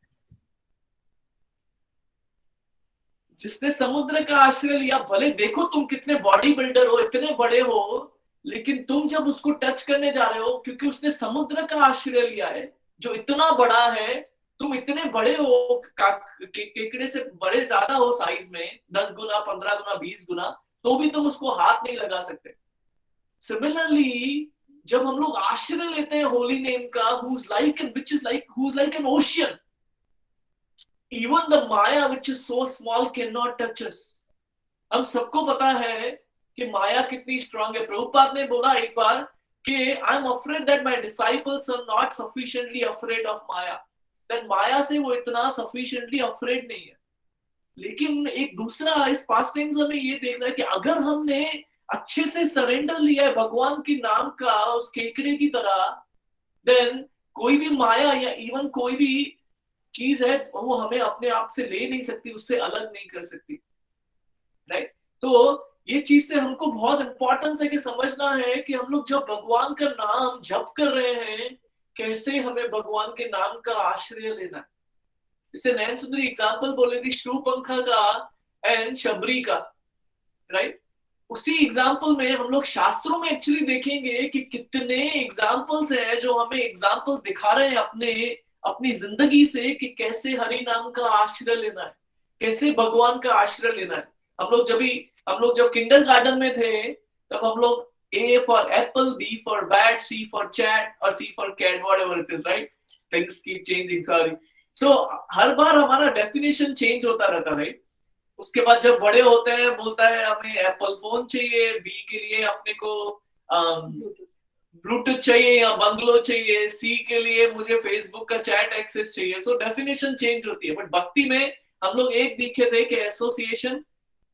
जिसने समुद्र का आश्रय लिया, भले देखो तुम कितने बॉडी बिल्डर हो, इतने बड़े हो, लेकिन तुम जब उसको टच करने जा रहे हो, क्योंकि उसने समुद्र का आश्रय लिया है जो इतना बड़ा है, तुम इतने बड़े हो, केकड़े से बड़े ज्यादा हो साइज में, 10 गुना, 15 गुना, 20 गुना, तो भी तुम उसको हाथ नहीं लगा सकते। सिमिलरली जब हम लोग आश्रय लेते हैं होली नेम का, who's like an ocean, even the Maya which is so small cannot touch us। हम सबको पता है कि माया कितनी स्ट्रांग है। प्रभुपाद ने बोला एक बार कि I am afraid that my disciples are not sufficiently afraid of maya, that माया से वो इतना सफिशिएंटली अफ्रेड नहीं है। लेकिन एक दूसरा इस पास्ट टाइम्स हमें ये देखना है कि अगर हमने अच्छे से सरेंडर लिया है भगवान के नाम का उस केकड़े की तरह, देन कोई भी माया या इवन कोई भी चीज है वो हमें अपने आप से ले नहीं सकती, उससे अलग नहीं कर सकती, राइट? तो ये चीज से हमको बहुत इंपॉर्टेंस है कि समझना है कि हम लोग जब भगवान का नाम जप कर रहे हैं, कैसे हमें भगवान के नाम का आश्रय लेना है। जैसे नयन सुंदरी एग्जाम्पल बोले थी शूपंखा का एंड शबरी का, राइट? उसी एग्जाम्पल में हम लोग शास्त्रों में एक्चुअली देखेंगे कि कितने एग्जाम्पल्स हैं जो हमें एग्जाम्पल दिखा रहे हैं अपनी जिंदगी से कि कैसे हरि नाम का आश्रय लेना है, कैसे भगवान का आश्रय लेना है। हम लोग जब किंडरगार्टन में थे तब हम लोग A for apple, B for bat, C for chat और C for cat, whatever it is, right? Things keep changing, sorry. So हर बार हमारा डेफिनेशन चेंज होता रहता है, राइट? उसके बाद जब बड़े होते हैं बोलता है हमें एप्पल फोन चाहिए, बी के लिए अपने को ब्लूटूथ चाहिए या बंगलो चाहिए, सी के लिए मुझे फेसबुक का चैट एक्सेस चाहिए। सो डेफिनेशन चेंज होती है। बट भक्ति में हम लोग एक दिखे थे कि एसोसिएशन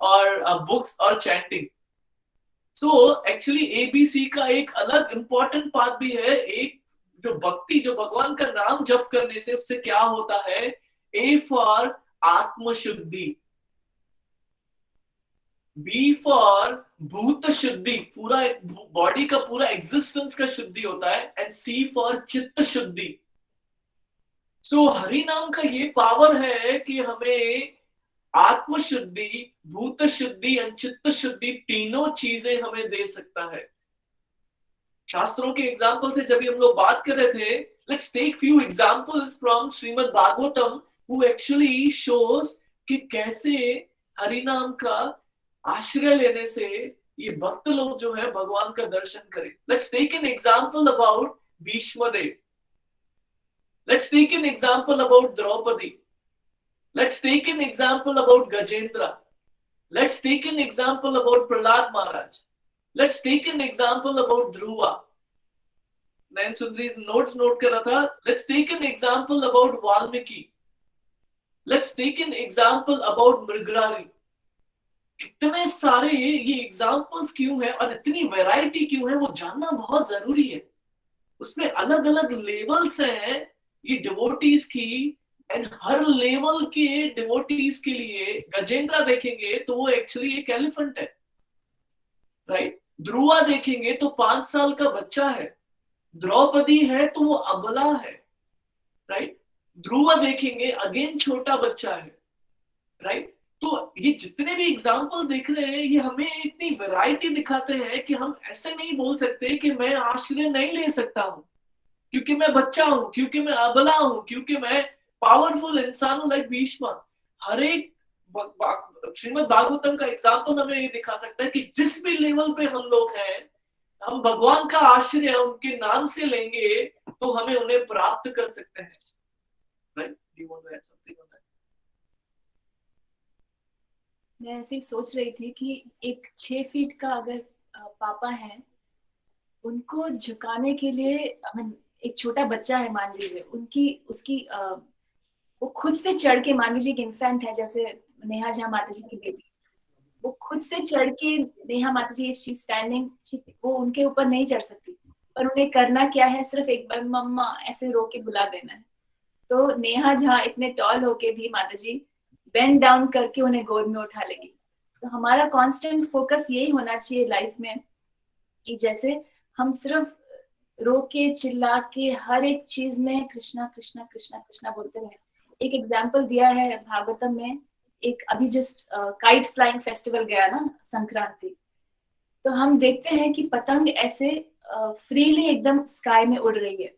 और बुक्स और चैंटिंग, सो एक्चुअली ABC का एक अलग इंपॉर्टेंट पार्ट भी है। एक जो भक्ति, जो भगवान का नाम जप करने से उससे क्या होता है, A फॉर आत्मशुद्धि, B फॉर भूत शुद्धि, पूरा बॉडी का पूरा एग्जिस्टेंस का शुद्धि होता है, एंड C फॉर चित्त शुद्धि। सो हरि नाम का ये पावर है कि हमें आत्मशुद्धि, भूत शुद्धि एंड चित्त शुद्धि तीनों चीजें हमें दे सकता है। शास्त्रों के एग्जाम्पल से जब हम लोग बात कर रहे थे, let's take few examples from Shrimad Bhagavatam who actually shows कि कैसे हरि नाम का आश्रय लेने से ये भक्त लोग जो है भगवान का दर्शन करें। Let's take an example about Bhishmadev, let's take an example about Draupadi, let's take an example about Gajendra, let's take an example about Prahlad Maharaj, let's take an example about Dhruva। Nain Sundari notes note कर रहा था। let's take an example about Valmiki, let's take an example about मृगरारी। इतने सारे ये examples क्यों है और इतनी वैरायटी क्यों है, वो जानना बहुत जरूरी है। उसमें अलग अलग लेवल्स हैं ये डिवोटीज की, एंड हर लेवल के डिवोटीज के लिए गजेंद्रा देखेंगे तो वो एक्चुअली एक एलिफेंट है, राइट। ध्रुवा देखेंगे तो 5 साल का बच्चा है, द्रौपदी है तो वो अबला है, राइट। ध्रुवा देखेंगे अगेन छोटा बच्चा है, राइट। तो ये जितने भी एग्जाम्पल देख रहे हैं ये हमें इतनी वैरायटी दिखाते हैं कि हम ऐसे नहीं बोल सकते कि मैं आश्रय नहीं ले सकता हूं क्योंकि मैं बच्चा हूं, क्योंकि मैं अबला हूं, क्योंकि मैं पावरफुल इंसान हूं लाइक भीष्म। हर एक श्रीमद् भागवतम का एग्जाम्पल हमें ये दिखा सकता है कि जिस भी लेवल पे हम लोग हैं, हम भगवान का आश्रय उनके नाम से लेंगे तो हमें उन्हें प्राप्त कर सकते हैं, राइट। मैं ऐसे ही सोच रही थी कि एक 6 फीट का अगर पापा है, उनको झुकाने के लिए एक छोटा बच्चा है मान लीजिए, उसकी वो खुद से चढ़ के, मान लीजिए एक इन्फेंट है जैसे नेहा झा माता जी की बेटी, वो खुद से चढ़ के, नेहा माता जी शी स्टैंडिंग, वो उनके ऊपर नहीं चढ़ सकती, पर उन्हें करना क्या है, सिर्फ एक बार मम्मा ऐसे रो के बुला देना है। तो नेहा झा इतने टॉल होके भी माता जी बेंड डाउन करके उन्हें गोद में उठा लेगी। तो हमारा कांस्टेंट फोकस यही होना चाहिए लाइफ में कि जैसे हम सिर्फ रो के चिल्ला के हर एक चीज में कृष्णा कृष्णा कृष्णा कृष्णा बोलते रहे। एक एग्जाम्पल दिया है भागवतम में, एक अभी जस्ट काइट फ्लाइंग फेस्टिवल गया ना, संक्रांति, तो हम देखते हैं कि पतंग ऐसे फ्रीली एकदम स्काई में उड़ रही है।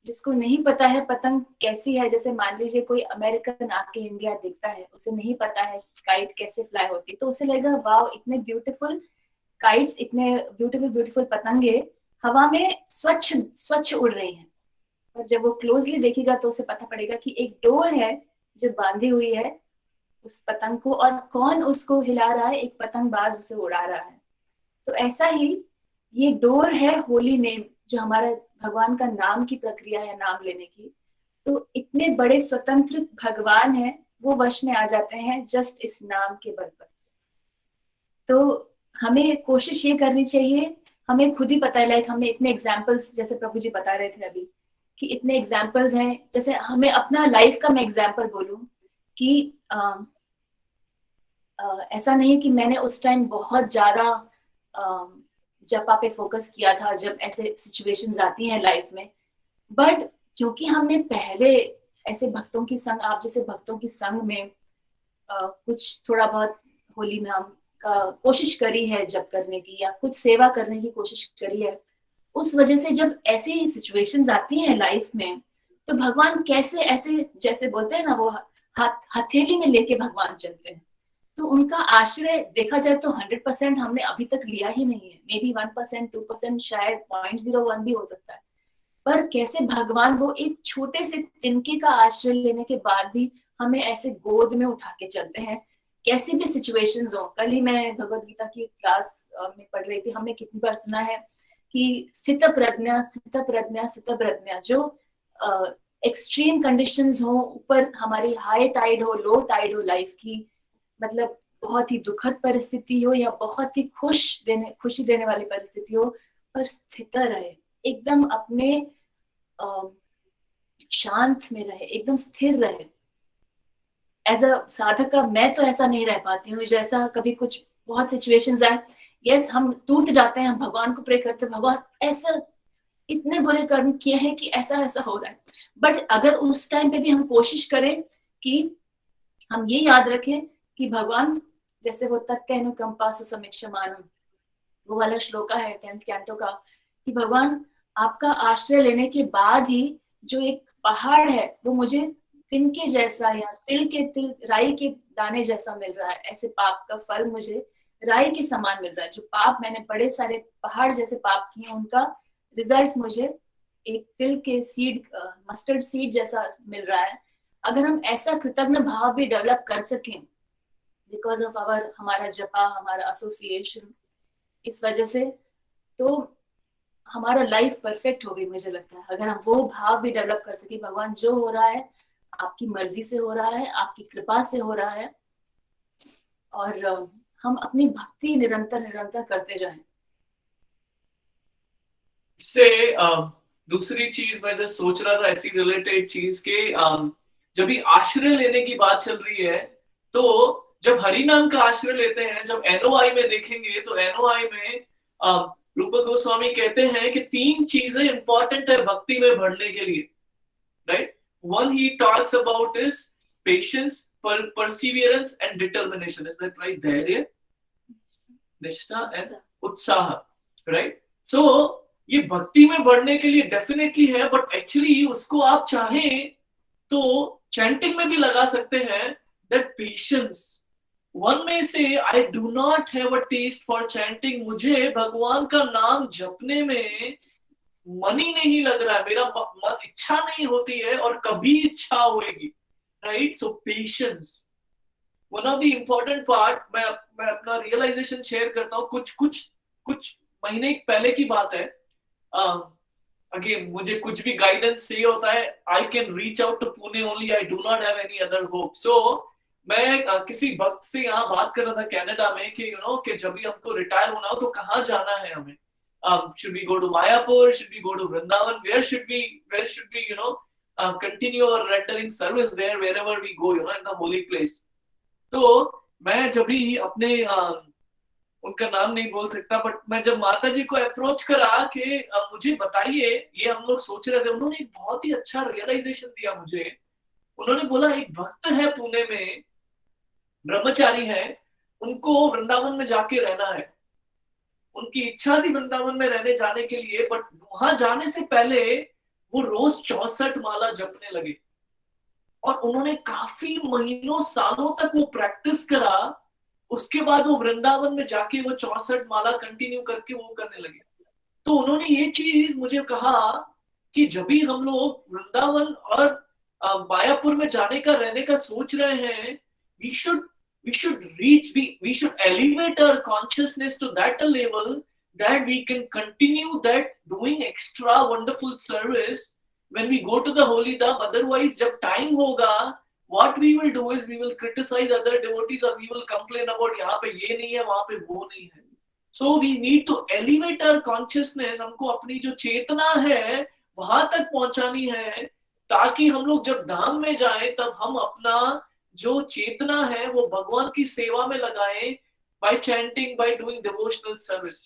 जिसको नहीं पता है पतंग कैसी है, जैसे मान लीजिए कोई अमेरिकन आके इंडिया देखता है, उसे नहीं पता है काइट कैसे फ्लाई होती, तो उसे लगेगा वाव इतने ब्यूटीफुल काइट्स, इतने ब्यूटीफुल पतंगे हवा में स्वच्छ उड़ रही हैं। और जब वो क्लोजली देखेगा तो उसे पता पड़ेगा कि एक डोर है जो बांधी हुई है उस पतंग को, और कौन उसको हिला रहा है, एक पतंगबाज उसे उड़ा रहा है। तो ऐसा ही ये डोर है होली नेम, जो हमारा भगवान का नाम की प्रक्रिया है, नाम लेने की। तो इतने बड़े स्वतंत्र भगवान हैं, वो वश में आ जाते हैं जस्ट इस नाम के बल पर। तो हमें कोशिश ये करनी चाहिए, हमें खुद ही पता है, लाइक हमने इतने एग्जाम्पल्स, जैसे प्रभु जी बता रहे थे अभी कि इतने एग्जाम्पल्स हैं, जैसे हमें अपना लाइफ का मैं एग्जाम्पल बोलूं कि ऐसा नहीं कि मैंने उस टाइम बहुत ज्यादा जपा पे फोकस किया था जब ऐसे सिचुएशंस आती हैं लाइफ में, बट क्योंकि हमने पहले ऐसे भक्तों की संग, आप जैसे भक्तों की संग में कुछ थोड़ा बहुत होली नाम का कोशिश करी है जप करने की, या कुछ सेवा करने की कोशिश करी है, उस वजह से जब ऐसी सिचुएशंस आती हैं लाइफ में, तो भगवान कैसे ऐसे, जैसे बोलते हैं ना, वो हथेली में लेके भगवान चलते हैं। तो उनका आश्रय देखा जाए तो 100% हमने अभी तक लिया ही नहीं है, मे बी 1%, 2%, शायद 0.01 भी हो सकता है, पर कैसे भगवान वो एक छोटे से तिनके का आश्रय लेने के बाद भी हमें ऐसे गोद में उठा के चलते हैं, कैसी भी सिचुएशंस हो। कल ही मैं भगवद गीता की क्लास में पढ़ रही थी, हमने कितनी बार सुना है कि स्थित प्रज्ञा स्थित प्रज्ञा स्थित प्रज्ञा, जो एक्सट्रीम कंडीशंस हो, ऊपर हमारी हाई टाइड हो, लो टाइड हो लाइफ की, मतलब बहुत ही दुखद परिस्थिति हो या बहुत ही खुशी देने वाली परिस्थिति हो, पर स्थिर रहे, एकदम अपने शांत में रहे, एकदम स्थिर रहे। एज अ साधक का मैं तो ऐसा नहीं रह पाती हूँ, जैसा कभी कुछ बहुत सिचुएशंस आए, यस हम टूट जाते हैं, हम भगवान को प्रे करते हैं, भगवान ऐसा इतने बुरे कर्म किए हैं कि ऐसा ऐसा हो रहा है, बट अगर उस टाइम पे भी हम कोशिश करें कि हम ये याद रखें कि भगवान, जैसे वो तत्कैनु कंपासु समीक्षमानम, वो वाला श्लोका है 10th कैंटो का, कि भगवान आपका आश्रय लेने के बाद ही जो एक पहाड़ है वो मुझे तिनके जैसा या तिल राई के दाने जैसा मिल रहा है, ऐसे पाप का फल मुझे राई के समान मिल रहा है। जो पाप मैंने बड़े सारे पहाड़ जैसे पाप किए, उनका रिजल्ट मुझे एक तिल के सीड, मस्टर्ड सीड जैसा मिल रहा है। अगर हम ऐसा कृतज्ञ भाव भी डेवलप कर सकें बिकॉज ऑफ हमारा जपा, हमारा एसोसिएशन, इस वजह से तो हमारा लाइफ परफेक्ट हो गई मुझे लगता है। अगर हम वो भाव भी डेवलप कर सके, भगवान जो हो रहा है आपकी मर्जी से हो रहा है, आपकी कृपा से हो रहा है, और हम अपनी भक्ति निरंतर करते जाएं। से दूसरी चीज मैं जस्ट सोच रहा था ऐसी रिलेटेड चीज के, जब भी आश्रय लेने की बात चल रही है, तो जब हरि नाम का आश्रय लेते हैं, जब NOI में देखेंगे तो NOI में रूपा गोस्वामी कहते हैं कि 3 चीजें इंपॉर्टेंट है भक्ति में बढ़ने के लिए, right? One he talks about is patience, perseverance and determination. Is that right? धैर्य, निष्ठा and उत्साह, right? So ये भक्ति में बढ़ने के लिए डेफिनेटली है, बट एक्चुअली उसको आप चाहें तो चैंटिंग में भी लगा सकते हैं। दैट पेशेंस, वन में से I do not have a taste for chanting, मुझे भगवान का नाम जपने में मन ही नहीं लग रहा है, मेरा मन इच्छा नहीं होती है और कभी इच्छा होगी, right? So patience one of the important part. मैं अपना रियलाइजेशन शेयर करता हूँ, कुछ महीने पहले की बात है। अगेन मुझे कुछ भी गाइडेंस चाहिए होता है, I can reach out to Pune only, I do not have any other hope. So मैं किसी भक्त से यहाँ बात कर रहा था कनाडा में कि कि जब भी हमको रिटायर होना हो तो कहाँ जाना है हमें, should we go to Mayapur, should we go to Vrindavan, where should we continue our rendering service there wherever we go, in the holy place. तो मैं जब भी अपने उनका नाम नहीं बोल सकता, बट मैं जब माता जी को अप्रोच करा कि मुझे बताइए, ये हम लोग सोच रहे थे, उन्होंने एक बहुत ही अच्छा रियलाइजेशन दिया मुझे। उन्होंने बोला एक भक्त है पुणे में, ब्रह्मचारी है, उनको वृंदावन में जाके रहना है, उनकी इच्छा थी वृंदावन में रहने जाने के लिए, बट वहां जाने से पहले वो रोज 64 माला जपने लगे और उन्होंने काफी महीनों सालों तक वो प्रैक्टिस करा। उसके बाद वो वृंदावन में जाके वो 64 माला कंटिन्यू करके वो करने लगे। तो उन्होंने ये चीज मुझे कहा कि जब भी हम लोग वृंदावन और मायापुर में जाने का रहने का सोच रहे हैं, we should elevate our consciousness to that level that we can continue that doing extra wonderful service when we go to the holy dham. Otherwise, जब time होगा, what we will do is we will criticize other devotees or we will complain about यहाँ पे ये नहीं है, वहाँ पे वो नहीं है. So we need to elevate our consciousness. हमको अपनी जो चेतना है वहां तक पहुंचानी है, ताकि हम लोग जब धाम में जाएं तब हम अपना जो चेतना है वो भगवान की सेवा में लगाएं, by chanting, by doing devotional service.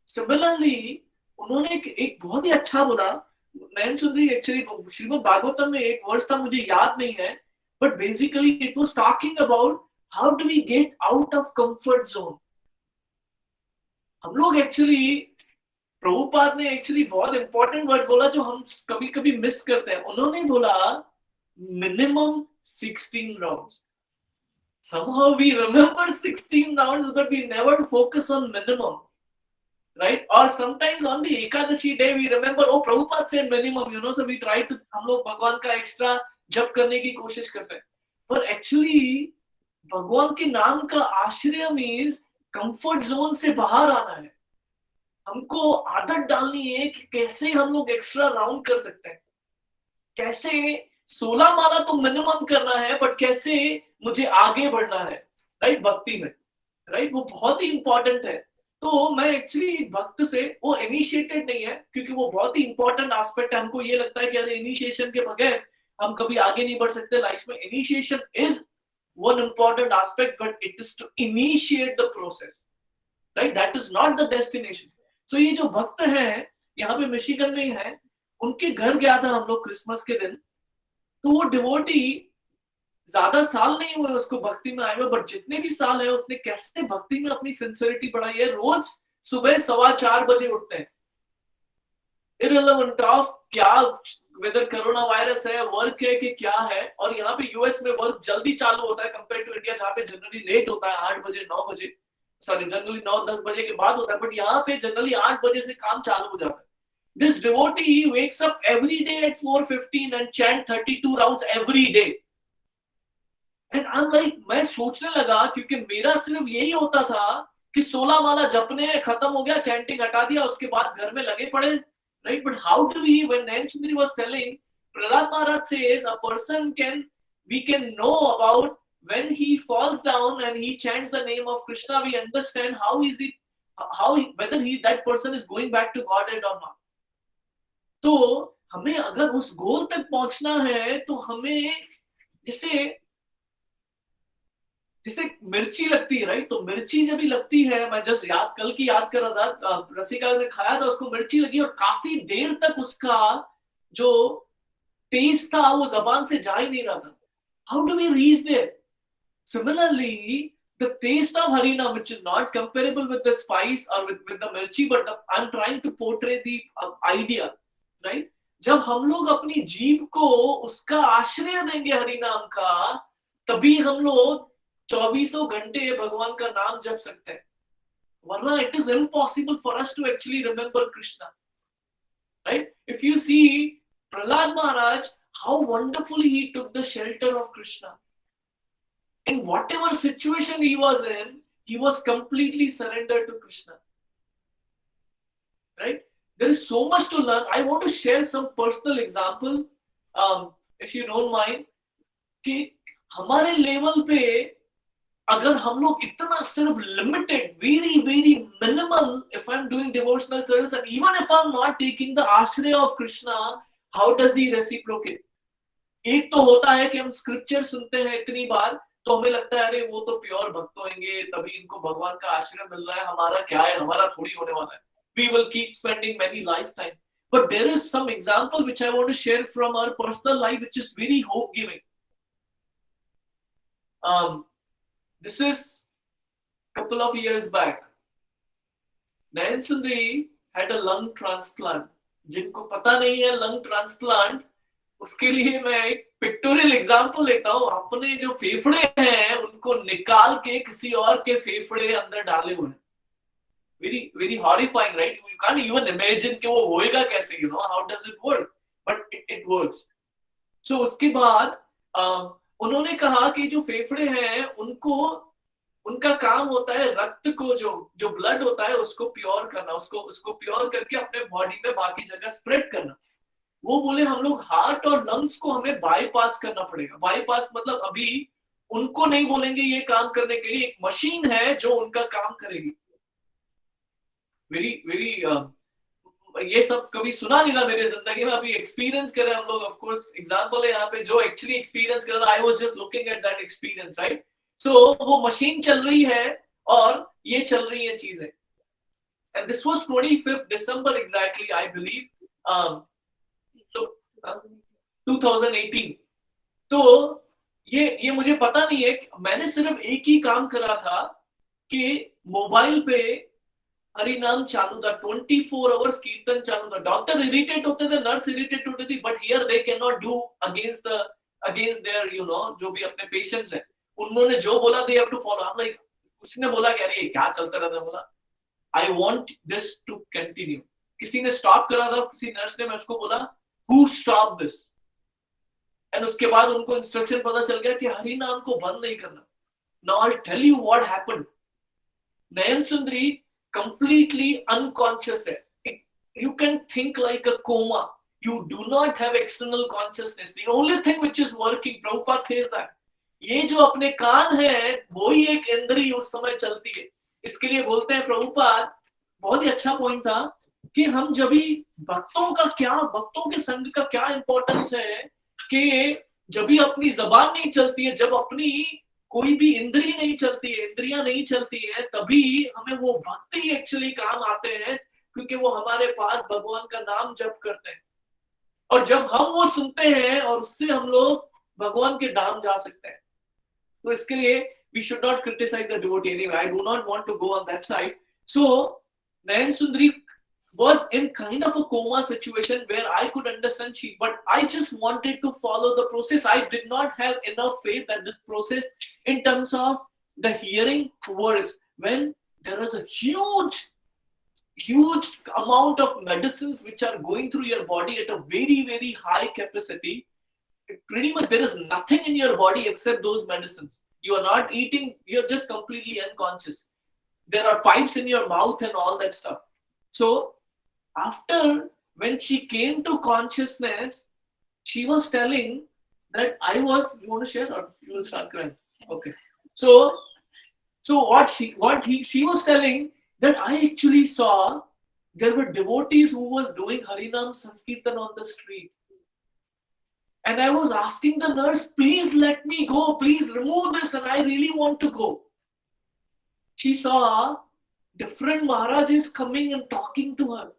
Similarly, उन्होंने एक बहुत ही अच्छा बोला, नयन सुंदरी एक्चुअली श्रीमद् भागवतम में एक वर्ष था, मुझे याद नहीं है, but basically it was talking about how do we get out of comfort zone. हम लोग एक्चुअली, प्रभुपाद ने एक्चुअली बहुत इंपॉर्टेंट वर्ड बोला जो हम कभी कभी मिस करते हैं. उन्होंने बोला minimum 16 rounds. Somehow we remember 16 rounds, but we never focus on minimum, right? Or sometimes on the Ekadashi day we remember, oh, Prabhupada said minimum, so we try to, हम लोग भगवान का एक्स्ट्रा जप करने की कोशिश करते हैं. पर एक्चुअली भगवान के नाम का आश्रय मीन्स कंफर्ट जोन से बाहर आना है. हमको आदत डालनी है कि कैसे हम लोग एक्स्ट्रा राउंड कर सकते हैं, कैसे 16 माला तो मिनिमम करना है, बट कैसे मुझे आगे बढ़ना है. राइट, भक्ति में, राइट, वो बहुत ही इंपॉर्टेंट है। तो मैं एक्चुअली भक्त से वो इनिशिएटेड नहीं है, क्योंकि वो बहुत ही इंपॉर्टेंट एस्पेक्ट है। हमको ये लगता है कि अरे इनिशिएशन के बगैर हम कभी आगे नहीं बढ़ सकते लाइफ में। Initiation is one important aspect, but it is to initiate the process, right, that is not the destination. So ये जो भक्त हैं यहाँ पे मिशिगन में ही है, उनके घर गया था हम लोग क्रिसमस के दिन। तो वो डिवोटी ज्यादा साल नहीं हुए उसको भक्ति में आए हुए, बट जितने भी साल है उसने कैसे भक्ति में अपनी सिंसियरिटी बढ़ाई है। रोज सुबह 4:15 बजे उठते हैं, इररिलेवेंट ऑफ क्या वेदर कोरोना वायरस है, वर्क है कि क्या है। और यहाँ पे यूएस में वर्क जल्दी चालू होता है कंपेयर टू इंडिया, जहाँ पे जनरली लेट होता है, 8 बजे 9 बजे, सॉरी जनरली 9-10 बजे के बाद होता है, बट यहाँ पे जनरली 8 बजे से काम चालू हो जाता है। This devotee wakes up every day at 4:15 and chant 32 rounds every day. And I'm like, मैं सोचने लगा, क्योंकि मेरा सिर्फ यही होता था कि 16 माला जपने, खत्म हो गया, चैंटिंग हटा दिया, उसके बाद घर में लगे पड़े, right? But how do we, when Nayan Sundari was telling, Prahlad Maharaj says a person we can know about when he falls down and he chants the name of Krishna, we understand whether that person is going back to Godhead or not. तो हमें अगर उस गोल तक पहुंचना है तो हमें जैसे मिर्ची लगती है, राइट, तो मिर्ची जब भी लगती है, मैं जस्ट कल की याद कर रहा था, रसिका ने खाया था, उसको मिर्ची लगी और काफी देर तक उसका जो टेस्ट था वो जबान से जा ही नहीं रहा था। How do we reach there? Similarly the taste of Harinam, which is not comparable with the spice or with the mirchi, but I'm trying to portray the idea, right? जब हम लोग अपनी जीभ को उसका आश्रय देंगे हरिनाम का, तभी हम लोग 24 घंटे भगवान का नाम जप सकते हैं, वरना it is impossible for us to actually remember Krishna, right? If you see Prahlad Maharaj, how wonderfully he took the shelter of Krishna. In whatever situation he was in, he was completely surrendered to Krishna, right? There is so much to learn. I want to share some personal example, if you don't mind, कि हमारे level पे अगर हम लोग इतना सिर्फ limited, very minimal, if I'm doing devotional service and even if I'm not taking the आश्रय of Krishna, how does he reciprocate? एक तो होता है कि हम स्क्रिप्चर सुनते हैं इतनी बार, तो हमें लगता है अरे वो तो प्योर भक्त होंगे, तभी इनको भगवान का आश्रय मिल रहा है, हमारा क्या है, हमारा थोड़ी होने वाला है। We will keep spending many lifetime. But there is some example which I want to share from our personal life, which is very hope-giving. This is a couple of years back. Nayan Sundari had a lung transplant. जिनको पता नहीं है lung transplant, उसके लिए मैं एक pictorial example लेता हूँ। अपने जो फेफड़े हैं उनको निकाल के किसी और के फेफड़े अंदर डाले हुए हैं। very horrifying, right? You can't even imagine कि वो होएगा कैसे, you know, how does it work? But it works. So उसके बाद उन्होंने कहा कि जो फेफड़े हैं उनका काम होता है रक्त को, जो ब्लड होता है उसको प्योर करना, उसको प्योर करके अपने बॉडी में बाकी जगह स्प्रेड करना। वो बोले हम लोग हार्ट और लंग्स को हमें बाईपास करना पड़ेगा। बाईपास मतलब अभी उनको नहीं बोलेंगे ये काम करने के लिए, एक मशीन है जो उनका काम करेगी। ये सब कभी सुना नहीं था मेरी जिंदगी में, अभी एक्सपीरियंस करें हम लोग। ऑफ कोर्स एग्जांपल है यहाँ पे जो एक्चुअली एक्सपीरियंस कर रहा था। I was just looking at that experience, right? So वो मशीन चल रही है और ये चल रही है चीजें। And this was 25 December exactly, I believe, 2018। तो ये मुझे पता नहीं है, मैंने सिर्फ एक ही काम करा था कि मोबाइल पे हरि नाम चालू था, 24 आवर्स कीर्तन चालू था। डॉक्टर इरिटेट होते थे, नर्स इरिटेट होती थी, but here they can not do against there, you know, जो भी अपने पेशेंट्स हैं, उन्होंने जो बोला दे हैव टू फॉलो। हम लाइक, उसने बोला कि अरे क्या चलता रहता है, बोला I want this to continue. किसी ने स्टॉप करा था, किसी नर्स ने, मैं उसको बोला हु स्टॉप दिस, एंड उसके बाद उनको इंस्ट्रक्शन पता चल गया कि हरि नाम को बंद नहीं करना। Now I tell you what happened. Nayan Sundari completely unconscious hai. You can think like a coma. You do not have external consciousness. The only thing which is working, Prabhupada says that ये जो अपने कान है वही एक इंद्री उस समय चलती है। इसके लिए बोलते हैं प्रभुपाद, बहुत ही अच्छा पॉइंट था कि हम जब भी भक्तों के संग का क्या इंपॉर्टेंस है कि जब भी अपनी जबान नहीं चलती है, जब अपनी कोई भी इंद्री नहीं चलती है, इंद्रियां नहीं चलती है, तभी हमें वो भक्ति एक्चुअली काम आते हैं, क्योंकि वो हमारे पास भगवान का नाम जप करते हैं। और जब हम वो सुनते हैं और उससे हम लोग भगवान के धाम जा सकते हैं। तो इसके लिए we should not criticize the devotee anyway. I do not want to go on that side. So Nayan Sundari was in kind of a coma situation where I could understand but I just wanted to follow the process. I did not have enough faith that this process, in terms of the hearing, works. When there is a huge amount of medicines which are going through your body at a very, very high capacity, pretty much there is nothing in your body except those medicines. You are not eating, you're just completely unconscious. There are pipes in your mouth and all that stuff. So after, when she came to consciousness, she was telling that you want to share or you will start crying? Okay. So she was telling that I actually saw there were devotees who was doing Harinam Sankirtan on the street. And I was asking the nurse, please let me go, please remove this, and I really want to go. She saw different Maharajas coming and talking to her.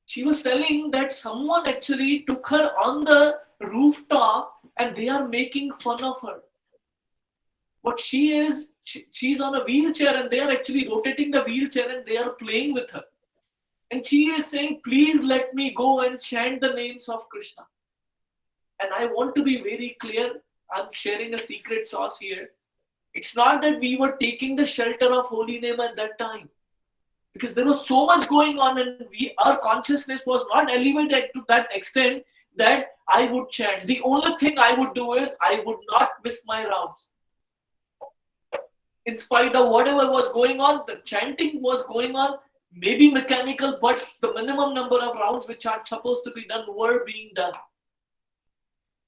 She was telling that someone actually took her on the rooftop and they are making fun of her. But she's on a wheelchair and they are actually rotating the wheelchair and they are playing with her. And she is saying, please let me go and chant the names of Krishna. And I want to be very clear, I'm sharing a secret sauce here. It's not that we were taking the shelter of holy name at that time. Because there was so much going on and our consciousness was not elevated to that extent that I would chant. The only thing I would do is I would not miss my rounds. In spite of whatever was going on, the chanting was going on, maybe mechanical, but the minimum number of rounds which are supposed to be done were being done.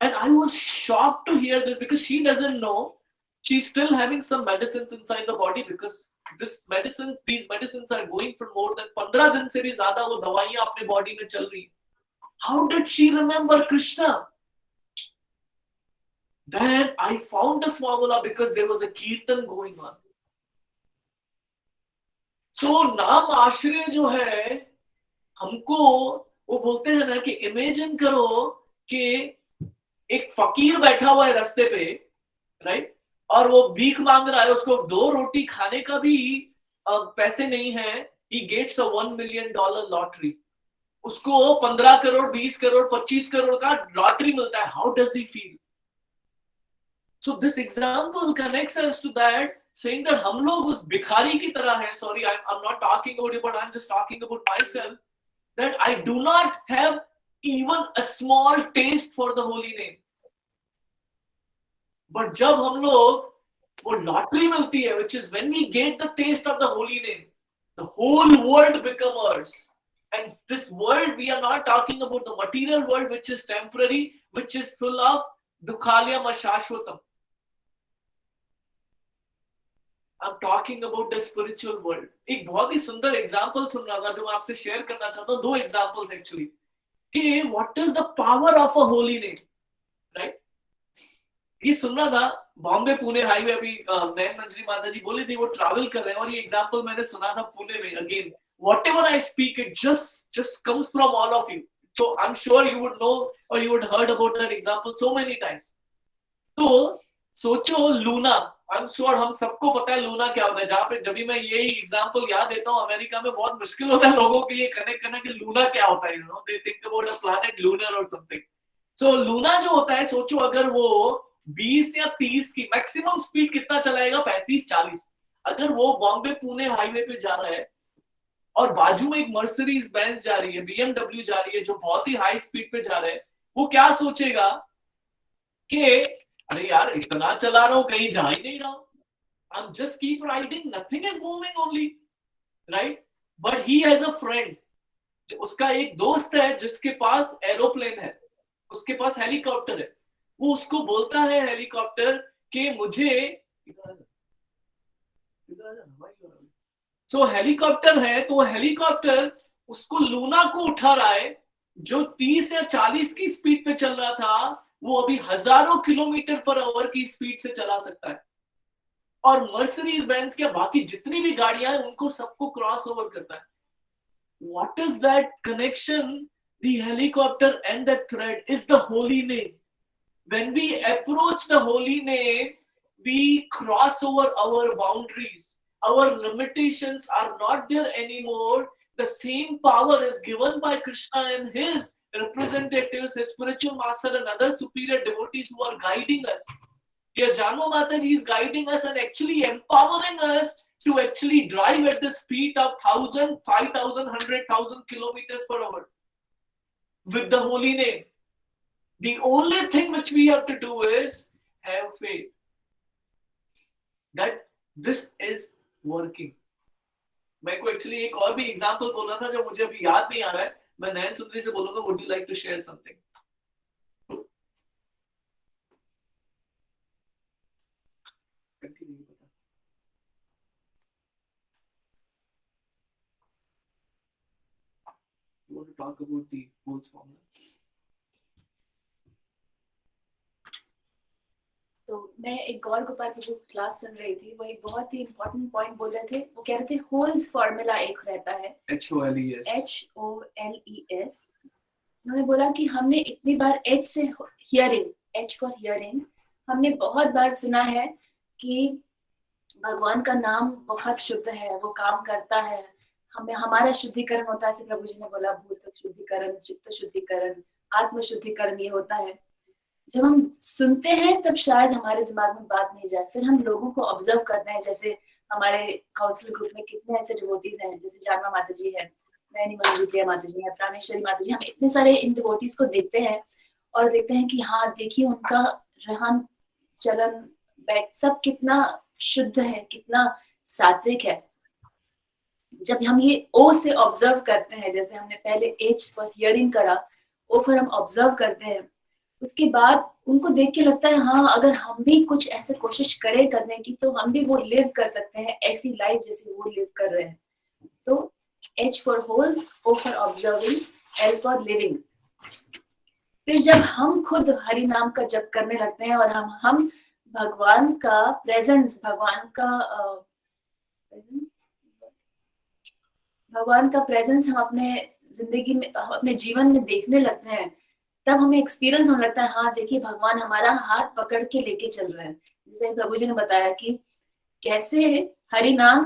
And I was shocked to hear this because she doesn't know. She's still having some medicines inside the body because these medicines are going for more than 15 दिन से भी ज़्यादा वो दवाइयाँ अपने body में चल रही. How did she remember Krishna? Then I found a Swamula because there was a kirtan going on. So नाम आश्रय जो है हमको वो बोलते हैं ना कि इमेजिन करो कि एक फकीर बैठा हुआ है रास्ते पे, राइट, और वो भीख मांग रहा है, उसको 2 रोटी खाने का भी पैसे नहीं है. He gets a $1 million lottery. उसको 15 करोड़ 20 करोड़ 25 करोड़ का लॉटरी मिलता है. How does he feel? So this example connects us to that, saying that हम लोग उस भिखारी की तरह हैं. Sorry, I'm not talking about you, but I'm just talking about myself. That I do not have even a small taste for the holy name. But जब हम लोग वो लॉटरी मिलती है, which is when we get the taste of the holy name, the whole world becomes ours. And this world, we are not talking about the material world, which is temporary, which is full of dukhalyam ashashvatam. I'm talking about the spiritual world. एक बहुत ही सुंदर example सुन रहा था जो मैं आपसे share करना चाहता हूँ. 2 एग्जाम्पल्स एक्चुअली कि what is the power of a holy name, right? ये सुन रहा था बॉम्बे पुणे हाईवे. अभी नयन मंजरी माता जी बोली थी वो ट्रैवल कर रहे हैं और ये एग्जाम्पल मैंने सुना था पुणे में. Again whatever I speak, it just comes from all of you. So I'm sure you would know or you would heard about that example so many times. तो सोचो लूना, I'm sure हम सबको पता है लूना क्या होता है. जहाँ पे जब भी मैं यही एग्जाम्पल याद देता हूँ, अमेरिका में बहुत मुश्किल होता है लोगों के लिए कनेक्ट करना कि लूना क्या होता है. They think about a planet lunar or something. So Luna जो होता है, सोचो अगर वो 20 या 30 की मैक्सिमम स्पीड कितना चलाएगा, 35-40. अगर वो बॉम्बे पुणे हाईवे पे जा रहा है और बाजू में एक मर्सिडीज बेंज जा रही है, BMW जा रही है जो बहुत ही हाई स्पीड पे जा रहा है, वो क्या सोचेगा कि अरे यार इतना चला रहा हूं, कहीं जा ही नहीं रहा हूं. I'm just keep riding, nothing is moving only, right? But he has a friend. उसका एक दोस्त है जिसके पास एरोप्लेन है, उसके पास हेलीकॉप्टर है. वो उसको बोलता है हेलीकॉप्टर कि मुझे सो हेलीकॉप्टर है, तो हेलीकॉप्टर उसको लूना को उठा रहा है, जो 30 या 40 की स्पीड पे चल रहा था वो अभी हजारों किलोमीटर पर आवर की स्पीड से चला सकता है, और मर्सिडीज बेंज के बाकी जितनी भी गाड़ियां हैं उनको सबको क्रॉस ओवर करता है. What is that connection? The helicopter and the thread is the holy name. When we approach the holy name, we cross over our boundaries. Our limitations are not there anymore. The same power is given by Krishna and his representatives, his spiritual master and other superior devotees who are guiding us. Dear Janma Mataji is guiding us and actually empowering us to actually drive at the speed of 1,000, 5,000, 100,000 kilometers per hour with the holy name. The only thing which we have to do is have faith that this is working. मैं को actually एक और भी example बोलना था जो मुझे अभी याद नहीं आ रहा है. मैं नयन सुंदरी से बोलूंगा, would you like to share something? You want to talk about the Bose formula? तो मैं एक गौर गोपाल प्रभु क्लास सुन रही थी, वो एक बहुत ही इम्पोर्टेंट पॉइंट बोल रहे थे. वो कह रहे थे होल्स फॉर्मूला एक रहता है, HOLES. HOLES. उन्होंने बोला कि हमने इतनी बार H से हियरिंग, H फॉर हियरिंग, हमने बहुत बार सुना है कि भगवान का नाम बहुत शुद्ध है, वो काम करता है, हमें हमारा शुद्धिकरण होता है. प्रभु जी ने बोला भूत शुद्धिकरण, चित्त शुद्धिकरण, आत्म शुद्धिकरण ये होता है. जब हम सुनते हैं तब शायद हमारे दिमाग में बात नहीं जाए, फिर हम लोगों को ऑब्जर्व करते हैं. जैसे हमारे काउंसिल ग्रुप में कितने ऐसे डिवोटीज हैं, जैसे जानवा माता जी है, नैनी मनोजी माता जी है, प्राणेश्वरी माता जी, हम इतने सारे इन डिवोटीज को देखते हैं और देखते हैं कि हाँ देखिए उनका रहन चलन बैठ सब कितना शुद्ध है, कितना सात्विक है. जब हम ये ओ से ऑब्जर्व करते हैं, जैसे हमने पहले एच पर हियरिंग करा, ओ फिर हम ऑब्जर्व करते हैं, उसके बाद उनको देख के लगता है हाँ अगर हम भी कुछ ऐसे कोशिश करें करने की तो हम भी वो लिव कर सकते हैं, ऐसी लाइफ जैसे वो लिव कर रहे हैं. तो H for holes, O for observing, L for living. फिर जब हम खुद हरि नाम का जप करने लगते हैं और हम भगवान का प्रेजेंस, भगवान का प्रेजेंस हम अपने जिंदगी में, अपने जीवन में देखने लगते हैं, तब हमें एक्सपीरियंस होने लगता है हाँ देखिए भगवान हमारा हाथ पकड़ के लेके चल रहे हैं. जैसे प्रभु जी ने बताया कि कैसे हरि नाम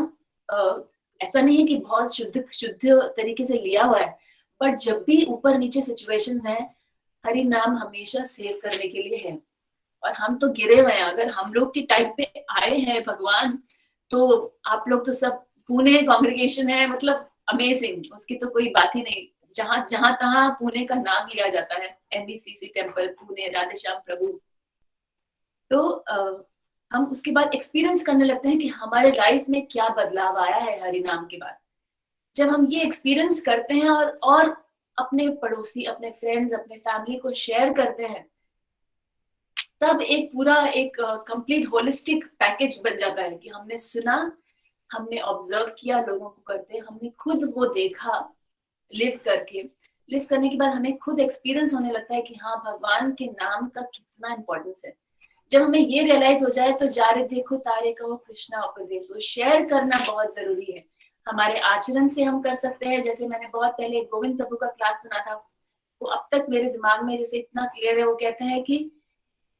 ऐसा नहीं है कि बहुत शुद्ध तरीके से लिया हुआ है, पर जब भी ऊपर नीचे सिचुएशंस हैं, हरि नाम हमेशा सेव करने के लिए है. और हम तो गिरे हुए हैं, अगर हम लोग के टाइम पे आए हैं भगवान, तो आप लोग तो सब पुणे कांग्रेगेशन है, मतलब अमेजिंग, उसकी तो कोई बात ही नहीं. जहां तहां पुणे का नाम लिया जाता है, NBCC टेम्पल पुणे, राधेश्याम प्रभु. तो हम उसके बाद एक्सपीरियंस करने लगते हैं कि हमारे लाइफ में क्या बदलाव आया है हरि नाम के बाद. जब हम ये एक्सपीरियंस करते हैं और अपने पड़ोसी, अपने फ्रेंड्स, अपने फैमिली को शेयर करते हैं, तब एक पूरा एक कंप्लीट होलिस्टिक पैकेज बन जाता है कि हमने सुना, हमने ऑब्जर्व किया लोगों को करते, हमने खुद वो देखा लिव करने के बाद हमें खुद एक्सपीरियंस होने लगता है कि हाँ भगवान के नाम का कितना इंपॉर्टेंस है. जब हमें ये रियलाइज हो जाए तो जा रे देखो तारे कहो कृष्णा उपदेश, शेयर करना बहुत जरूरी है. हमारे आचरण से हम कर सकते हैं. जैसे मैंने बहुत पहले गोविंद प्रभु का क्लास सुना था, वो अब तक मेरे दिमाग में जैसे इतना क्लियर है. वो कहते हैं कि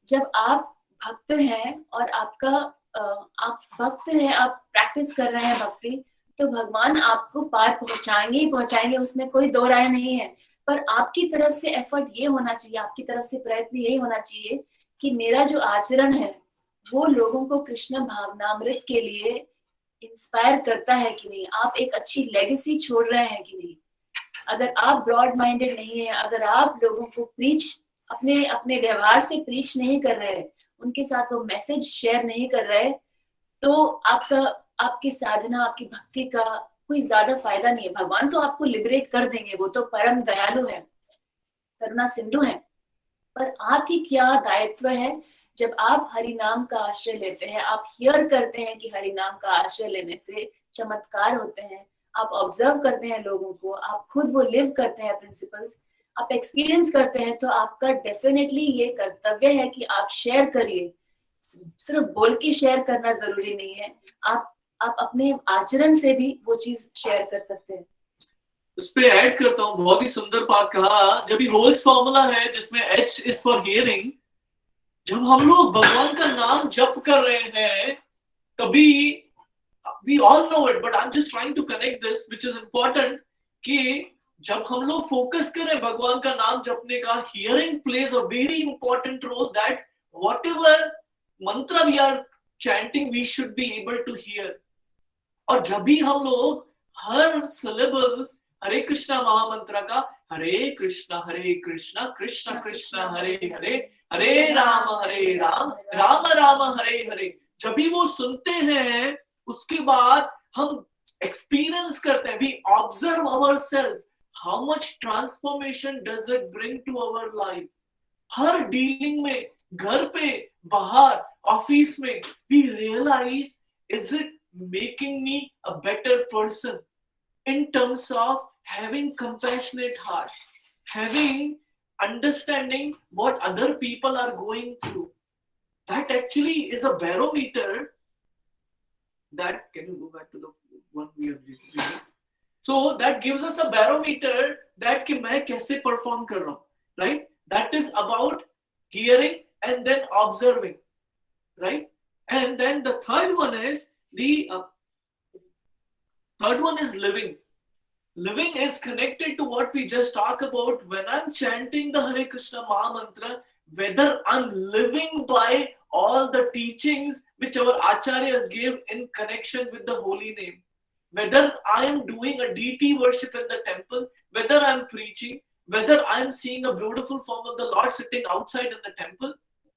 जब आप भक्त हैं और आप भक्त हैं, आप प्रैक्टिस कर रहे हैं भक्ति, तो भगवान आपको पार पहुंचाएंगे ही पहुंचाएंगे, उसमें कोई दो राय नहीं है. पर आपकी तरफ से एफर्ट ये होना चाहिए, आपकी तरफ से प्रयत्न यही होना चाहिए कि मेरा जो आचरण है वो लोगों को कृष्ण भावनामृत के लिए इंस्पायर करता है कि नहीं, आप एक अच्छी लेगेसी छोड़ रहे हैं कि नहीं. अगर आप ब्रॉड माइंडेड नहीं है, अगर आप लोगों को प्रीच अपने व्यवहार से प्रीच नहीं कर रहे, उनके साथ वो मैसेज शेयर नहीं कर रहे, तो आपकी साधना, आपकी भक्ति का कोई ज्यादा फायदा नहीं है. भगवान तो आपको लिबरेट कर देंगे, वो तो परम दयालु है, करुणा सिंधु है, पर आपकी क्या दायित्व है जब आप हरि नाम का आश्रय लेते हैं, आप हियर करते हैं कि हरि नाम का आश्रय लेने से चमत्कार होते हैं, आप ऑब्जर्व करते हैं लोगों को, आप खुद वो लिव करते हैं प्रिंसिपल्स, आप एक्सपीरियंस करते हैं, तो आपका डेफिनेटली ये कर्तव्य है कि आप शेयर करिए। सिर्फ बोल के शेयर करना जरूरी नहीं है, आप अपने आचरण से भी वो चीज शेयर कर सकते हैं। उस पे ऐड करता हूँ, बहुत ही सुंदर बात कहा। जब ये होल्स फॉर्मूला है जिसमें H इज फॉर हियरिंग, जब हम लोग भगवान का नाम जप कर रहे हैं तभी we all know it, but I'm just trying to connect this, which is important, कि जब हम लोग फोकस करें भगवान का नाम जपने का, hearing plays a very important role, that whatever mantra we are chanting we should be able to hear. और जब भी हम लोग हर syllable हरे कृष्णा महामंत्र का, हरे कृष्णा कृष्ण कृष्ण हरे हरे, हरे राम राम राम हरे हरे, जब भी वो सुनते हैं उसके बाद हम एक्सपीरियंस करते हैं, we observe ourselves, how much transformation does it bring to our life. Her dealing में, घर पे, बाहर, ऑफिस में, we realize, is it making me a better person in terms of having compassionate heart, having understanding what other people are going through. That actually is a barometer. That, can you go back to the one we have read? So that gives us a barometer that कि मैं कैसे perform कर रहा हूँ, right? That is about hearing and then observing, right? And then the third one is living. Living is connected to what we just talked about. When I'm chanting the Hare Krishna Maha Mantra, whether I'm living by all the teachings which our acharyas give in connection with the holy name, whether I am doing a deity worship in the temple, whether I'm preaching, whether I'm seeing a beautiful form of the Lord sitting outside in the temple,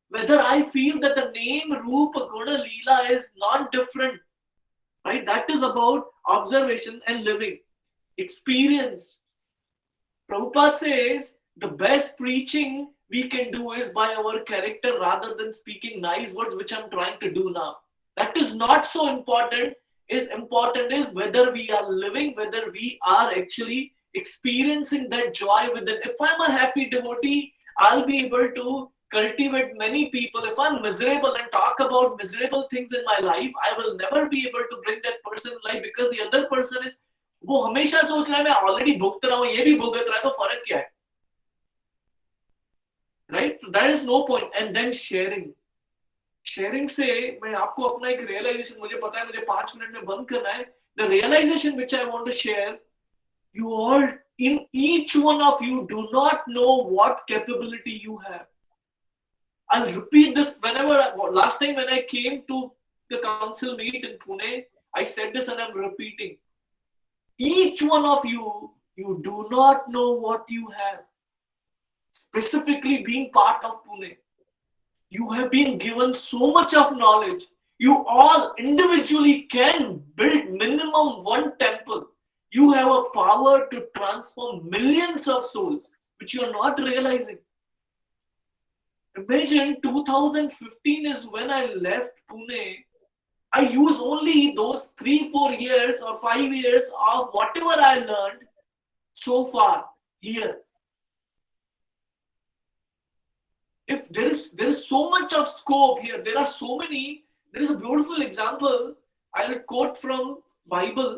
whether I feel that the name, Rupa, Guna, Leela is not different, right? That is about observation and living. Experience. Prabhupada says the best preaching we can do is by our character rather than speaking nice words, which I'm trying to do now. That is not so important. Important is whether we are living, whether we are actually experiencing that joy within. If I'm a happy devotee, I'll be able to cultivate many people. If I'm miserable and talk about miserable things in my life, I will never be able to bring that person in life, because the other person is, वो हमेशा सोच रहा है मैं already भुगत रहा हूं, ये भी भुगत रहा है, तो फर्क क्या है, right? That is no point. And then sharing से मैं आपको अपना एक रियलाइजेशन, मुझे पता है मुझे 5 मिनट में बंद करना है. The realisation which I want to share, you all, in each one of you, do not know what capability you have. I'll repeat this whenever, last time when I came to the council meet in Pune, I said this and I'm repeating. Each one of you, you do not know what you have. Specifically being part of Pune, you have been given so much of knowledge. You all individually can build minimum one temple. You have a power to transform millions of souls, which you are not realizing. Imagine 2015 is when I left Pune. I use only those 3-4 years or 5 years of whatever I learned so far here. If there is so much of scope here, there are so many. There is a beautiful example I will quote from Bible.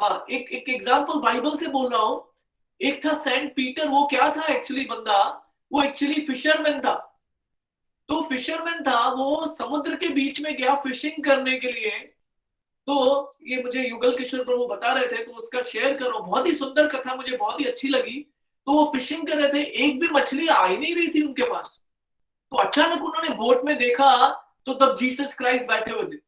एक example Bible से बोल रहा हूं. एक था Saint Peter. वो क्या था एक्चुअली बंदा, वो एक्चुअली फिशरमैन था. तो फिशरमैन था, वो समुद्र के बीच में गया फिशिंग करने के लिए. तो ये मुझे युगल किशोर प्रभु बता रहे थे, तो उसका शेयर करो. बहुत ही सुंदर कथा, मुझे बहुत ही अच्छी लगी. तो वो फिशिंग कर रहे थे, एक भी मछली आ ही नहीं रही थी उनके पास. तो अचानक उन्होंने बोट में देखा, तो तब जीसस क्राइस्ट बैठे हुए थे.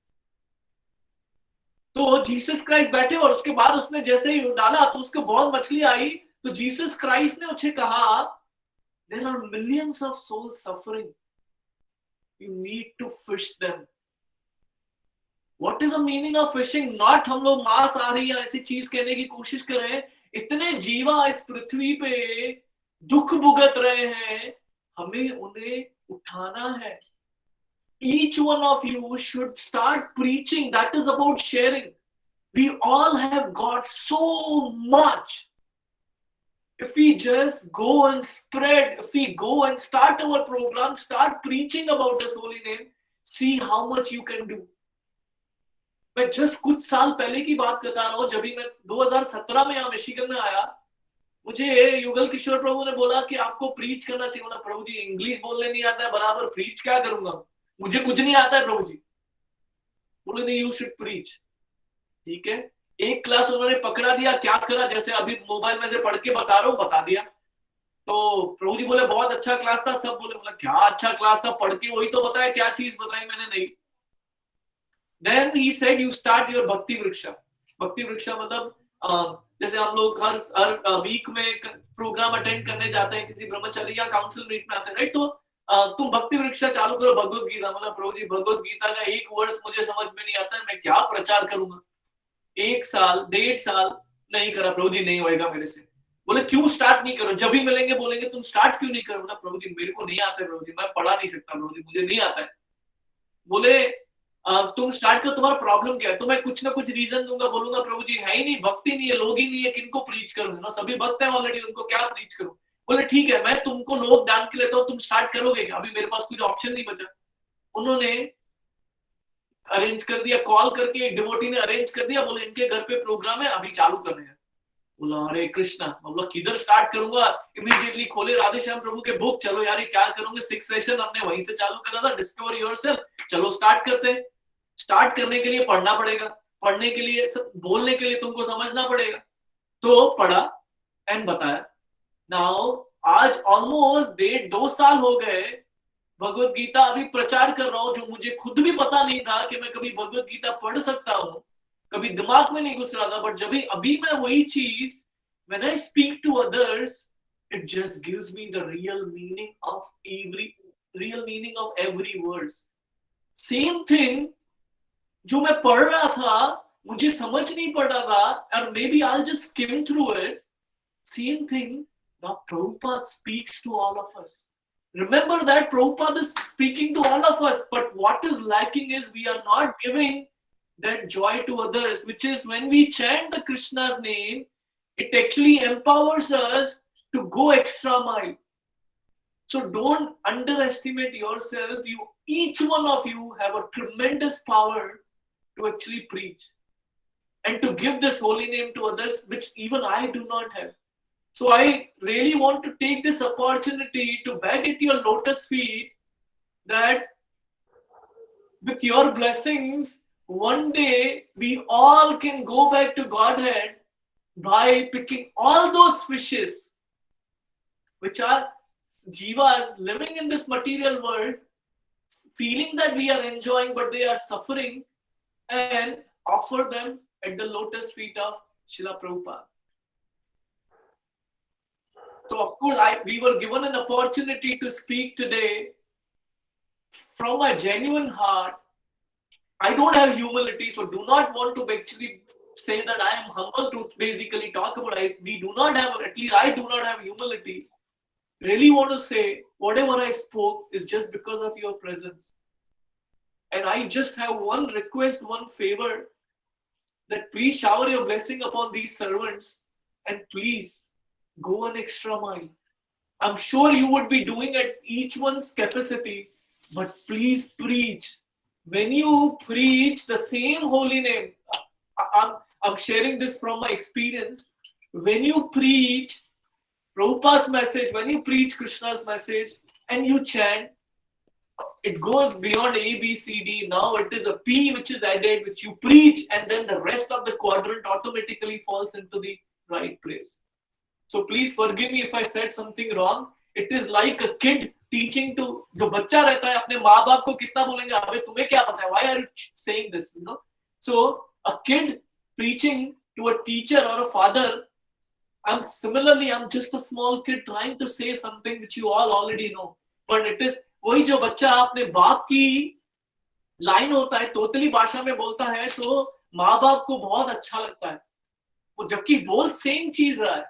तो जीसस क्राइस्ट बैठे, और उसके बाद उसने जैसे ही डाला तो उसको बहुत मछली आई. तो जीसस क्राइस्ट ने उसे कहा, there are millions of souls suffering, you need to fish them. What is the meaning of fishing? Not हम लोग मांस आ रही है ऐसी चीज कहने की कोशिश कर रहे हैं. इतने जीवा इस पृथ्वी पे दुख भुगत रहे हैं, हमें उन्हें उठाना है. Each one of you should start preaching. That is about sharing. We all have got so much. If we just go and spread, if we go and start our program, start preaching about His holy name, see how much you can do. मैं just कुछ साल पहले की बात बता रहा हूँ. जब भी मैं 2017 में यहाँ मिशिगन में आया, मुझे युगल किशोर प्रभु ने बोला कि आपको प्रीच करना चाहिए. बोला प्रभु जी इंग्लिश बोलने नहीं आता है बराबर, प्रीच क्या करूंगा, मुझे कुछ नहीं आता है प्रभु जी. बोले नहीं, यू शुड प्रीच. ठीक है, एक क्लास उन्होंने पकड़ा दिया, क्या करा, जैसे अभी मोबाइल में से पढ़ के बता रहा हूँ, बता दिया. तो प्रभु जी बोले बहुत अच्छा क्लास था. सब बोले, बोला क्या अच्छा क्लास था, पढ़ के वही तो बताया, क्या चीज बताई मैंने, नहीं. Then he said you start your भक्ति वृक्षा. भक्ति वृक्षा मतलब जैसे हम लोग हर वीक में प्रोग्राम अटेंड करने जाते हैं, किसी ब्रह्मचारी या काउंसिल मीट में आते हैं, राइट. तो तुम भक्ति वृक्षा चालू करो, भगवत गीता. मतलब प्रभु जी भगवत गीता का एक वर्ष मुझे समझ में नहीं आता है, मैं क्या प्रचार करूंगा. 1 साल 1.5 साल नहीं करा. प्रभु जी नहीं होएगा मेरे से. बोले क्यों स्टार्ट नहीं करो, जब भी मिलेंगे बोलेंगे तुम स्टार्ट क्यों नहीं करो. बोला प्रभु जी मेरे को नहीं आता है प्रभु जी, मैं पढ़ा नहीं सकता प्रभु जी, मुझे नहीं आता है. बोले तुम स्टार्ट करो, तुम्हारा प्रॉब्लम क्या है. तो मैं कुछ ना कुछ रीजन दूंगा, बोलूंगा प्रभु जी है ही नहीं, भक्ति नहीं है, लोग ही नहीं है, किनको प्रीच करूंगा ना, सभी भक्त हैं ऑलरेडी, उनको क्या प्रीच करूं. बोले ठीक है, मैं तुमको लोग डाल के लेता हूँ, तुम स्टार्ट करोगे क्या. अभी मेरे पास कुछ ऑप्शन नहीं बचा. उन्होंने अरेंज कर दिया, कॉल करके एक डिवोटी ने अरेंज कर दिया. बोले इनके घर पे प्रोग्राम है, अभी चालू कर रहे हैं. बोला हरे कृष्णा. बोला किधर स्टार्ट करूंगा. इमीडिएटली खोले राधे श्याम प्रभु के बुक, चलो यार ये क्या करोगे, 6 सेशन हमने वहीं से चालू करा था, डिस्कवर योरसेल्फ, चलो स्टार्ट करते हैं. स्टार्ट करने के लिए पढ़ना पड़ेगा, पढ़ने के लिए सब, बोलने के लिए तुमको समझना पड़ेगा. तो पढ़ा एंड बताया. नाउ आज ऑलमोस्ट 1.5-2 साल हो गए भगवत गीता अभी प्रचार कर रहा हूं, जो मुझे खुद भी पता नहीं था कि मैं कभी भगवत गीता पढ़ सकता हूं, कभी दिमाग में नहीं घुस रहा था. बट जब भी अभी मैं वही चीज, when I speak to others, it just gives me the real meaning of every words. Same thing जो मैं पढ़ रहा था, मुझे समझ नहीं पड़ रहा था, and maybe I'll just skim through it. Same thing, now Prabhupada speaks to all of us. Remember that Prabhupada is speaking to all of us, but what is lacking is we are not giving that joy to others, which is when we chant the Krishna's name, it actually empowers us to go extra mile. So don't underestimate yourself. Each one of you have a tremendous power to actually preach and to give this holy name to others, which even I do not have. So I really want to take this opportunity to beg at your lotus feet that with your blessings, one day we all can go back to Godhead by picking all those fishes which are jivas living in this material world, feeling that we are enjoying but they are suffering, and offer them at the lotus feet of Srila Prabhupada. So of course we were given an opportunity to speak today from my genuine heart. I don't have humility, so do not want to actually say that I am humble to basically talk about it. We do not have, at least I do not have humility. Really want to say whatever I spoke is just because of your presence. And I just have one request, one favor, that please shower your blessing upon these servants and please go an extra mile. I'm sure you would be doing at each one's capacity, but please preach. When you preach the same holy name, I'm sharing this from my experience. When you preach Prabhupada's message, when you preach Krishna's message and you chant, it goes beyond A, B, C, D. Now it is a P which is added, which you preach, and then the rest of the quadrant automatically falls into the right place. So please forgive me if I said something wrong. It is like a kid teaching to, जो बच्चा रहता है अपने माँ बाप को कितना बोलेंगे, अबे तुम्हें क्या पता है, why are you saying this, you know? So a kid preaching to a teacher or a father, I'm just a small kid trying to say something which you all already know, but it is वही जो बच्चा अपने बाप की line होता है तोतली भाषा में बोलता है तो माँ बाप को बहुत अच्छा लगता है, वो जबकि बोल सेम चीज रहा है,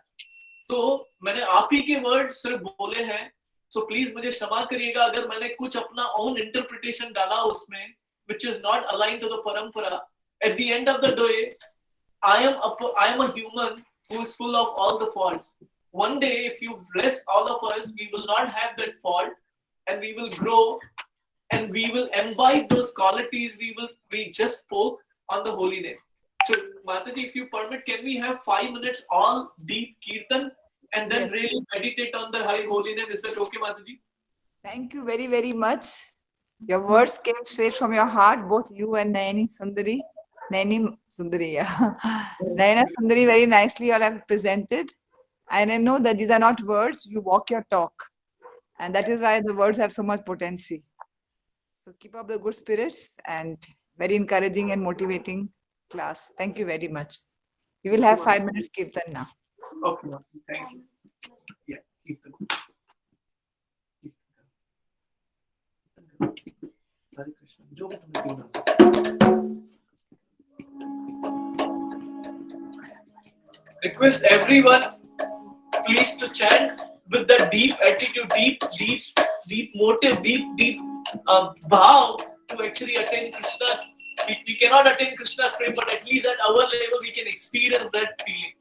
तो मैंने आप ही के वर्ड सिर्फ बोले हैं, सो प्लीज मुझे क्षमा करिएगा अगर मैंने कुछ अपना ओन इंटरप्रिटेशन डाला उसमें which is not aligned to the parampara. At the end of the day, I am a human who is full of all the faults. One day, if you bless all of us, we will not have that fault, and we will grow, and we will imbibe those qualities we just spoke on the holy name. So, Mataji, if you permit, can we have 5 minutes all deep kirtan and then Yes. really meditate on the high holy name? Is that okay, Mataji? Thank you very, very much. Your words came straight from your heart, both you and Naini Sundari. Naini Sundari, yeah. Naina Sundari, very nicely all have presented. And I know that these are not words, you walk your talk. And that is why the words have so much potency. So keep up the good spirits and very encouraging and motivating class. Thank you very much. We will have 5 minutes kirtan now. Okay, Mataji, thank you. Yeah, kirtan. Hare Krishna. जो भी तुम्हें क्यों ना। Request everyone, please to chant with the deep attitude, deep motive, deep vow to actually attain Krishna's. We cannot attain Krishna's prem, but at least at our level we can experience that feeling.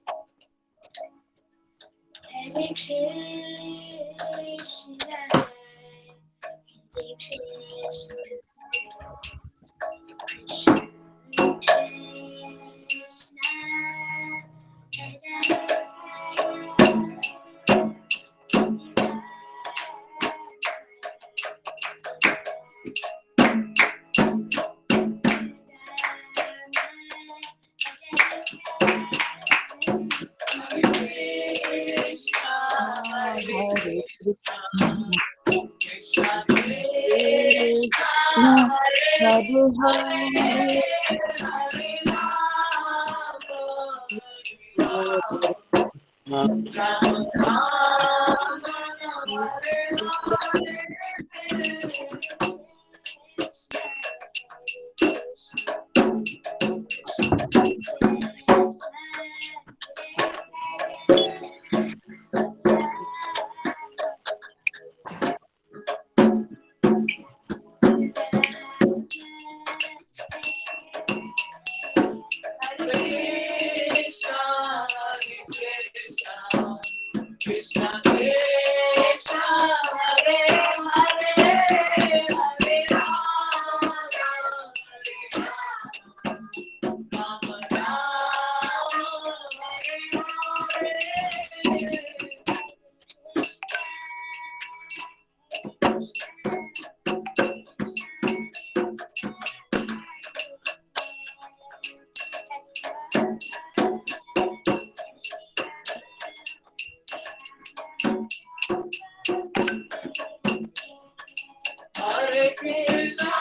Hare Krishna,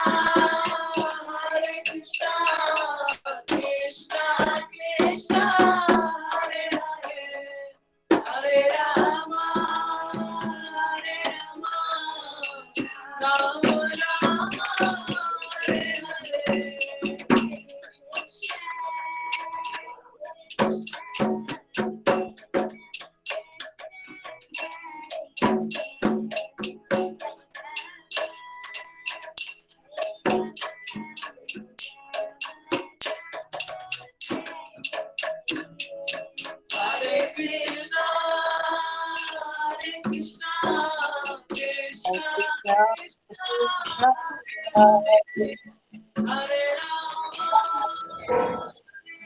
Hare Krishna, Krishna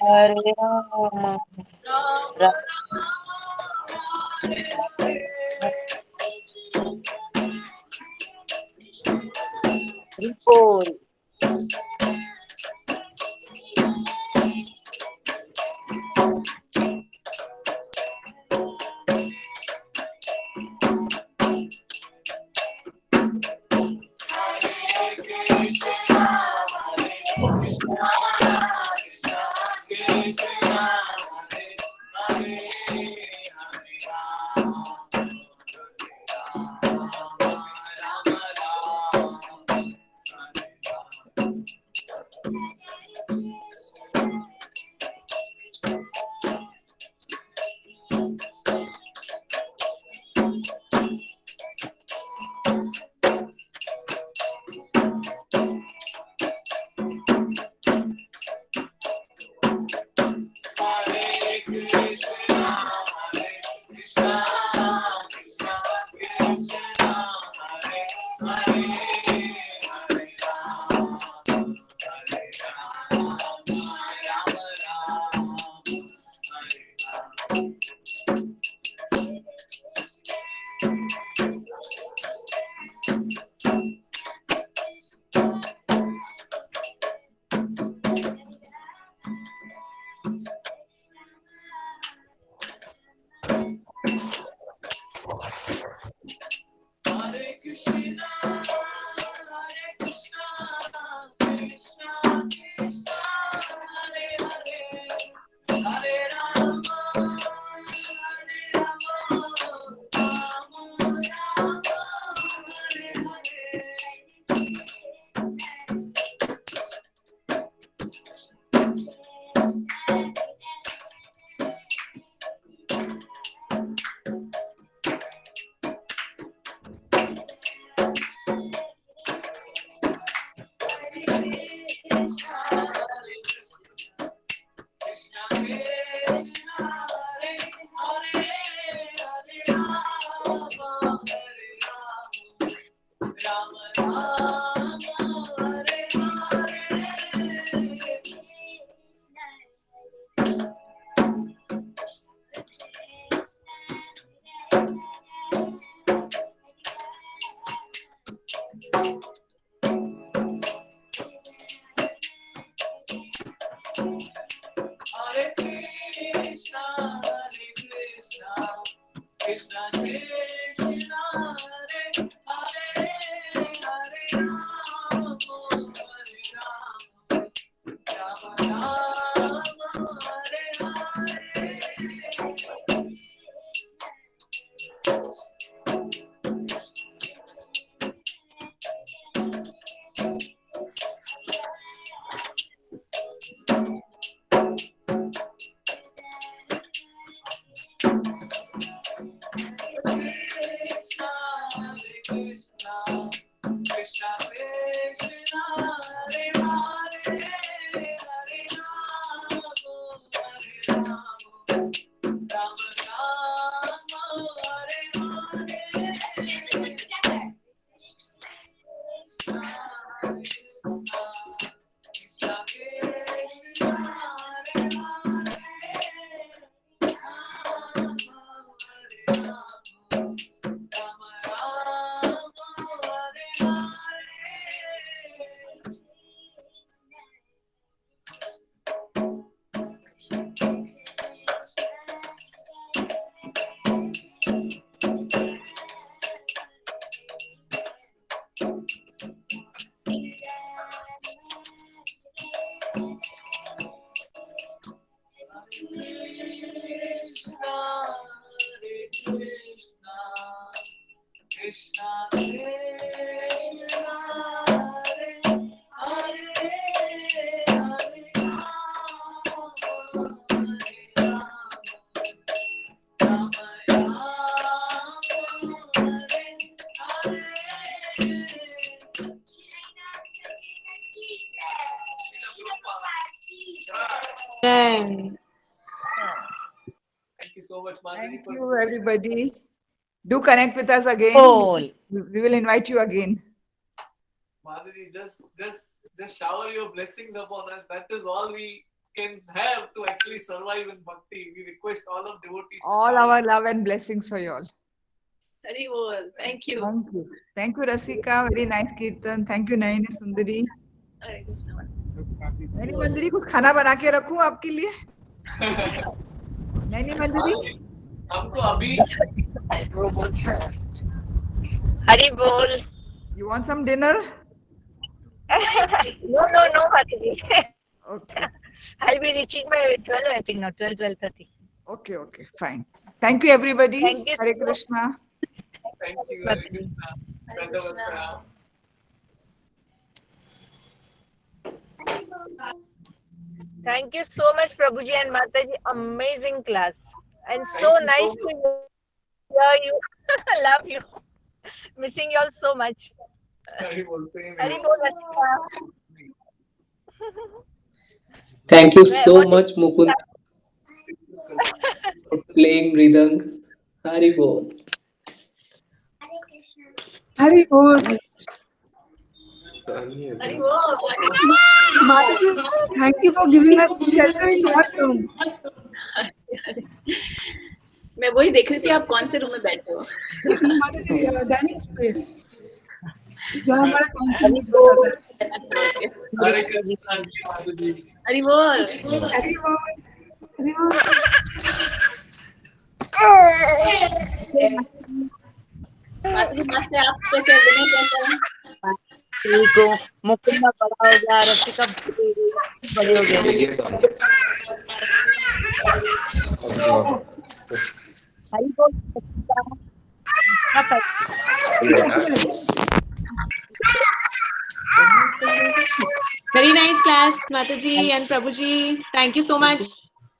Hare Rama, Ripple. Hare Krishna, Krishna Krishna, Hare Hare, Hare Rama, Hare Rama, Rama Rama, Hare Hare. Krishna, Hare Krishna, Krishna Krishna, Hare Hare, Hare Rama, Hare Rama, Rama Rama, Hare Hare. Krishna, Krishna Krishna, Hare Krishna Krishna, Hare Hare, Hare Rama, Hare Rama, Rama Rama, Hare Hare. Thank you so much, Madhuri. Thank you, everybody. Do connect with us again. Bowl. We will invite you again. Madhuri, just shower your blessings upon us. That is all we can have to actually survive in bhakti. We request all of devotees. to All shower. our love and blessings for you all. Hari bol. Thank you. Thank you. Thank you, Rasika. Very nice kirtan. Thank you, Naini Sundari. Hare Krishna. Naini मंदिरी कुछ खाना बना के रखूं आपके लिए? नैनी मंदिरी? हमको अभी Hari bol. You want some dinner? No, Mataji. Okay. I'll be reaching by 12, I think, now 12:30. Okay, fine. Thank you, everybody. Thank you. Hare Krishna. thank you, Hare Krishna. Dandavata. Thank you so much, Prabhuji and Mataji. Amazing class. And Thank so you nice so to hear you. Love you. Missing you all so much. Hari bol, same Hari here. bol, Rasika. Thank you Where- so what much, Mukund, for playing Mridang. Hari Bol. Hari bol. Hari bol. Mataji, thank you for giving us shelter in your room. मैं वही देख रही थी आप कौन से room में बैठे हो. Mataji, dining space. जहाँ हमारा कॉन्सर्ट होता था. Hare Krishna, Madhuri. हरि बोल. Hari bol. Hari bol. माताजी मस्त है. आप कैसे हैं? विनय कैसे हैं? ठीक हो, मुकुंदा बड़ा हो गया, रसिका बड़े हो गए. हरी बोल. Very nice class, Mataji and Prabhuji. Thank you so much.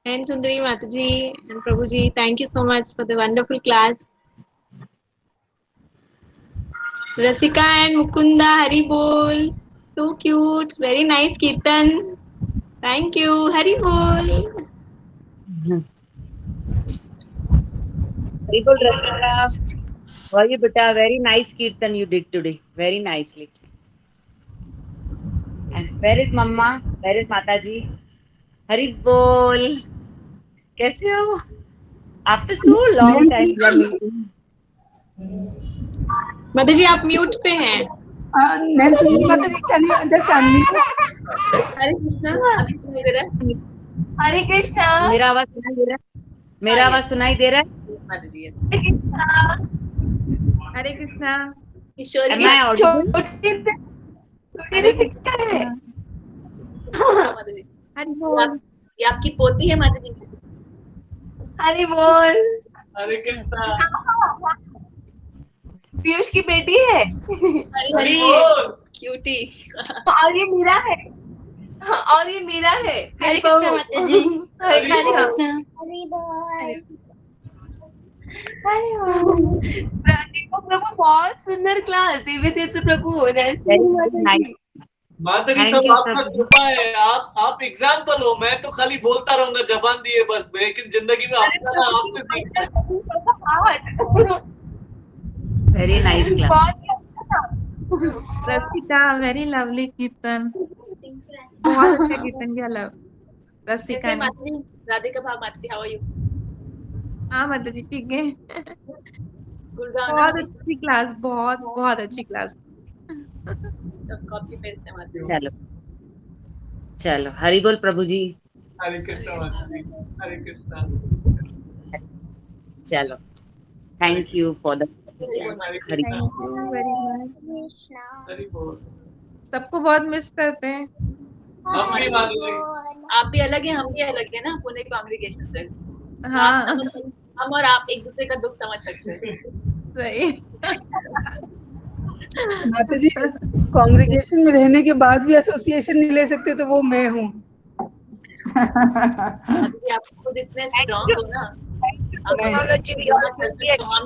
And Sundari Mataji and Prabhuji, thank you so much for the wonderful class. Rasika and Mukunda, Hari Bol. So cute. Very nice Kirtan. Thank you. Hari Bol. Very good, Rasika. How are you, beta? Very nice kirtan you did today. Very nicely. And where is Mama? Where is Mataji? Hari Bol. कैसे हो? After so long time we are meeting. Mataji, आप mute पे हैं. Nancy Mataji, can you just unmute? हरे कृष्णा, अभी सुनाई दे रहा है? हरे कृष्णा। मेरा आवाज सुनाई दे रहा है? मेरा आवाज सुनाई दे रहा है? माता जी, yes. Hare Krishna. Hare Krishna. Kishori Am I audible? छोटी हरे सिक्का है। माता जी, हरि बोल। ये आपकी पोती है माता जी? हरि बोल। हरे कृष्णा। पीयूष की बेटी है। हरी हरी क्यूटी। और ये मीरा है। और ये मीरा है। हरे कृष्णा माता जी। हरे हरि बोल। कृष्णा। हरि बोल। देखो प्रभु, बहुत सुंदर क्लास। दिव्य तीर्थ प्रभु, नैन्सी Very माता nice. जी। माता जी Thank सब you, आपका Prabhu. कृपा है। आप एग्जाम्पल हो। मैं तो खाली बोलता रहूंगा जबान दिए बस, लेकिन जिंदगी में अपना ना आपसे सीखना है। Very nice class. बहुत रसिका, वेरी लवली कीर्तन। बहुत अच्छा कीर्तन किया रसिका कैसे ने। माता जी? राधिका भाव माता जी, हाउ आर यू? हाँ माता जी ठीक है। गुड़गांव ना बहुत अभी? अच्छी क्लास, बहुत बहुत अच्छी क्लास। कॉपी पेस्ट है माता जी। चलो चलो, हरि बोल प्रभु जी। हरे कृष्णा माता जी। हरे कृष्णा। चलो, thank you for the Hare Hari Krishna. Thank you very much. Hari बोल। सबको बहुत मिस करते हैं। हम भी माता जी। आप भी अलग हैं, हम भी अलग हैं ना, पुणे कांग्रेगेशन से। तो हाँ हम और आप एक दूसरे का दुख समझ सकते हैं। सही। माता जी, कांग्रेगेशन में रहने के बाद भी एसोसिएशन नहीं ले सकते तो वो मैं हूँ। माता जी, आप खुद इतने स्ट्रांग हो ना। हम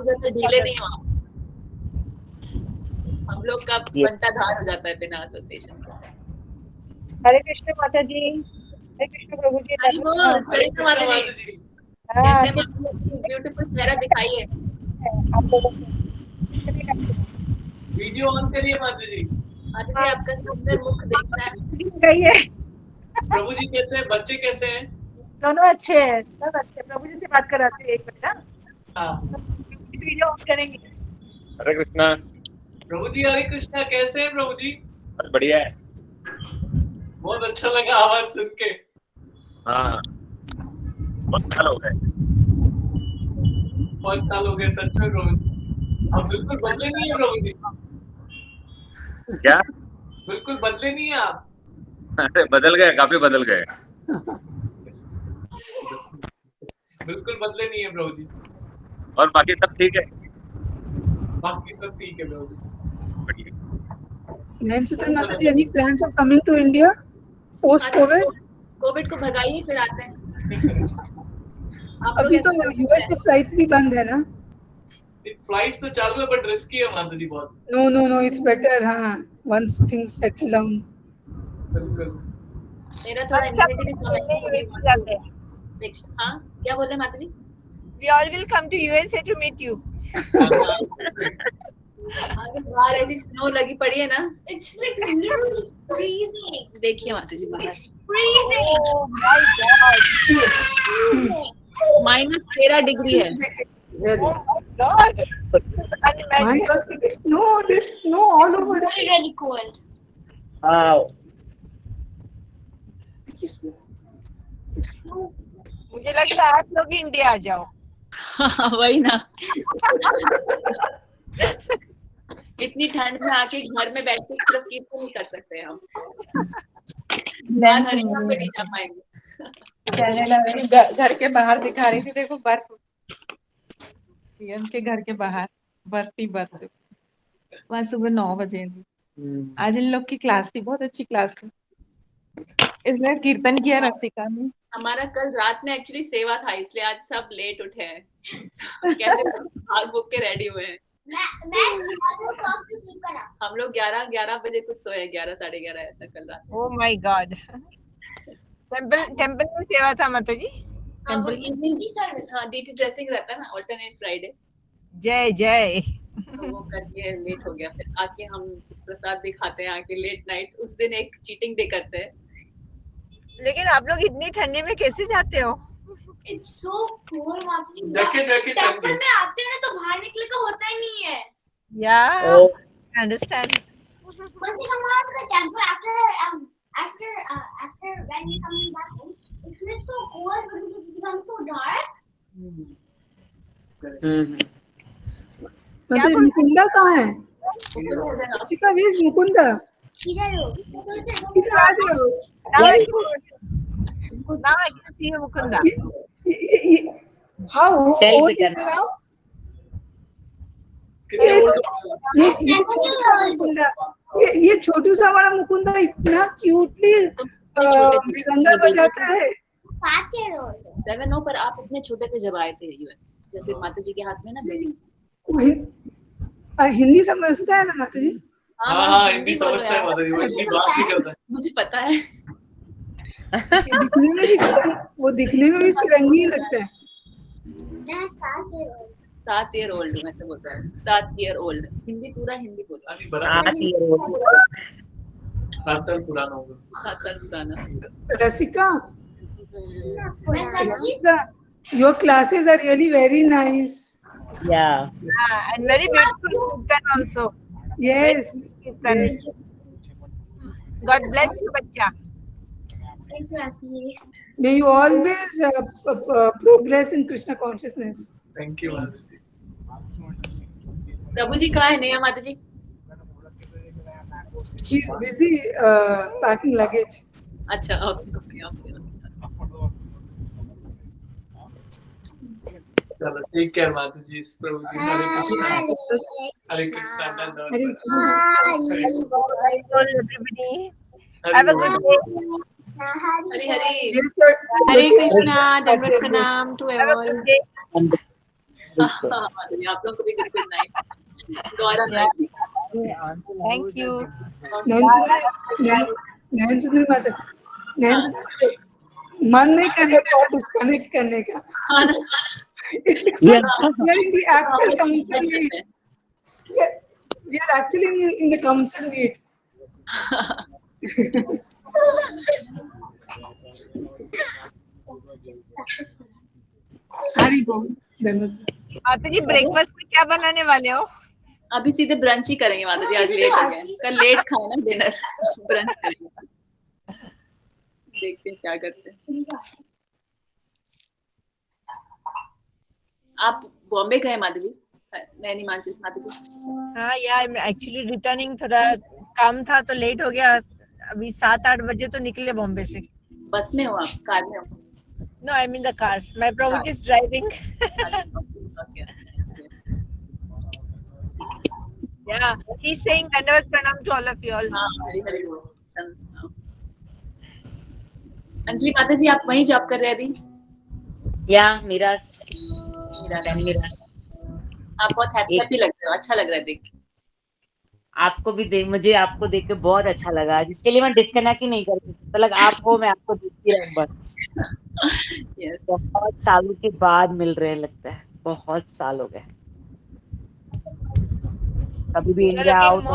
जैसे ढीले नहीं हो आप। हम लोग का बनता धार हो जाता है बिना एसोसिएशन के। हरे कृष्ण माता जी। हरे कृष्ण प्रभु जी। हरि बोल। सरिता माता जी, कैसे ब्यूटीफुल चेहरा दिखाइए। वीडियो ऑन करिए माता जी। माता जी, आपका सुंदर मुख देखना है। प्रभु जी कैसे हैं? बच्चे कैसे हैं? दोनों अच्छे हैं, सब अच्छे। प्रभु जी से बात कराते हैं एक मिनट। हाँ। वीडियो ऑन करेंगे। हरे कृष्णा। प्रभु जी हरे कृष्णा। कैसे हैं प्रभु जी? बढ़िया है। बहुत अच्छा लगा आवाज सुन के। हाँ, बहुत साल हो गए। बहुत साल हो गए सच में प्रभु जी। आप बिल्कुल बदले नहीं है प्रभु जी। क्या? बिल्कुल बदले नहीं है आप। अरे बदल गए, काफी बदल गए। बिल्कुल बदले नहीं है प्रभु जी। और बाकी सब ठीक है। बाकी सब ठीक है प्रभु जी। नैन्सी माता जी, any plans of coming to India post COVID? Covid को भगाइए फिर आते हैं। आप लोग अभी तो ऐसे यूएस के फ्लाइट्स भी बंद है ना? फ्लाइट तो चालू है बट रिस्की है माता जी बहुत। No, it's better, हाँ, once things settle down. बिल्कुल। मेरा थोड़ा इम्यूनिटी कम है। हाँ, क्या बोल रहे हैं माता जी? We all will come to USA to meet you. आगे बाहर ऐसी स्नो लगी पड़ी है ना। It's like literally freezing. देखिए माता जी बाहर। It's freezing. Oh my God. -13 degree है। Oh my God! This is My unimaginable. God, there's snow all over. Really, really cold. Wow. Snow. मुझे लगता है आप लोग इंडिया आ जाओ। वही ना। इतनी ठंड में आके घर में बैठ के सिर्फ कीर्तन नहीं कर सकते हम। बाहर हरिद्वार पे नहीं जा पाएंगे। घर के बाहर दिखा रही थी, देखो बर्फ। के घर के बाहर बर्फ ही बर्फ। वहाँ सुबह 9 बजे। आज इन लोग की क्लास थी, बहुत अच्छी क्लास थी। इसलिए कीर्तन किया रसिका ने। हमारा कल रात में एक्चुअली सेवा था, इसलिए आज सब लेट उठे हैं। कैसे भाग भूग के रेडी हुए हैं। हम लोग 11 बजे कुछ सोए, 11 साढ़े 11 ऐसा कल रात। Oh my God! टेंपल में सेवा था माता जी। हाँ, वो इवनिंग की सर्विस। हाँ, डीटी ड्रेसिंग रहता है ना, ऑल्टरनेट फ्राइडे। जय जय। तो वो करके लेट हो गया। फिर आके हम प्रसाद भी खाते हैं आके लेट नाइट। उस दिन एक चीटिंग डे करते हैं। लेकिन आप लोग इतनी ठंडी में कैसे जाते हो? It's so cold, माता जी। जैकेट टेंपल में आते हैं ना तो बाहर निकले का होता ही नहीं है। Yeah, Oh. I understand. Once you come out of the temple, after when we coming back home, it feels so cold because it becomes so dark. मतलब मुकुंदा कहाँ है? रसिका, where is मुकुंदा? इधर हो, इधर आ जाओ। Now I can see Mukunda. How Tell old Vikram. is he now? ये छोटू सा वाला मुकुंदा इतना क्यूटली मृदंगा बजाता है। 5 year old. 7 हो, पर आप इतने छोटे थे जब आए थे यूएस, जैसे माता जी के हाथ में ना बेबी। हिंदी समझता है ना माता जी? हाँ, हिंदी समझता है माता जी, वो हिंदी बात नहीं करता है। मुझे पता है। वो दिखने में भी फिरंगी लगता है। 7 year old हूँ, ऐसे बोलता है। 7 year old, हिंदी पूरा हिंदी बोलो। 7 साल पुराना होगा। 7 साल पुराना। Rasika, your classes are really very nice. Yeah. And very beautiful Kirtan also. Yes. Yes. God bless you, bachcha. May you always progress in Krishna consciousness. Thank you, माता जी। प्रभु जी कहाँ है नया माता जी? He's busy packing luggage. अच्छा, okay. चलो, take care माता जी, प्रभु जी, हरे Krishna. Hare धन्यवाद। Krishna. Everybody. Have a good day. Hare Hare. Yes, sir. Hare Krishna, Dandavat Pranam to Have a all. good day. माता जी, आप लोग को भी good night. Gaurav night. Thank you. नयन सुंदरी माता, नयन सुंदरी मन नहीं करने कॉल डिस्कनेक्ट करने का। It looks like we are in the actual council meet. We are actually in the council meet. हरी बोल। धन्यवाद। माता जी ब्रेकफास्ट में क्या बनाने वाले हो? अभी सीधे ब्रंच ही करेंगे माता जी, आज लेट हो गए। कल लेट खाए ना डिनर, ब्रंच करेंगे। देखते हैं क्या करते हैं। आप बॉम्बे गए माता जी? नैनी माता जी? हाँ यार, एक्चुअली रिटर्निंग थोड़ा काम था तो लेट हो गया। अभी 7-8 बजे तो निकले बॉम्बे से। बस में हो आप, कार में हो? No, I'm in the car. My Prabhu is driving. Yeah, he's saying Dandavat Pranam to all of you all. Anjali माता जी, आप वहीं जॉब कर रहे हैं अभी? या मिरास। आप बहुत हैप्पी लग रहे हो, अच्छा लग रहा है देख के। आपको भी देख, मुझे आपको देख के बहुत अच्छा लगा, जिसके लिए मैं डिस्कनेक्ट ही नहीं कर सकती। तो लगा आप हो, मैं आपको देखती रहूं बस। Yes. बहुत सालों के बाद मिल रहे लगता है, बहुत साल हो गए। कभी भी इंडिया आओ तो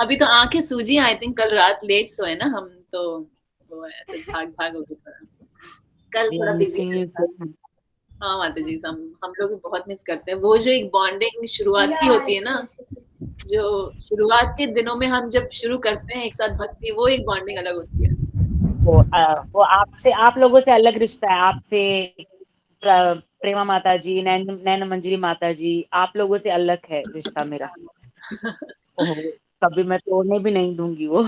अभी तो आंखें सूजी, आई थिंक कल रात लेट सोए ना हम, तो वो ऐसे भाग हो गया। कल थोड़ा बिजी। हाँ माता जी, हम लोग भी बहुत मिस करते हैं वो जो एक बॉन्डिंग शुरुआत की होती है ना, जो शुरुआत के दिनों में हम जब शुरू करते हैं एक साथ भक्ति, वो एक बॉन्डिंग अलग होती है। वो आपसे, आप लोगों से अलग रिश्ता है। आपसे प्रेमा माता जी, नैन मंजरी माता जी, आप लोगों से अलग है रिश्ता मेरा। कभी मैं तोड़ने भी नहीं दूंगी वो।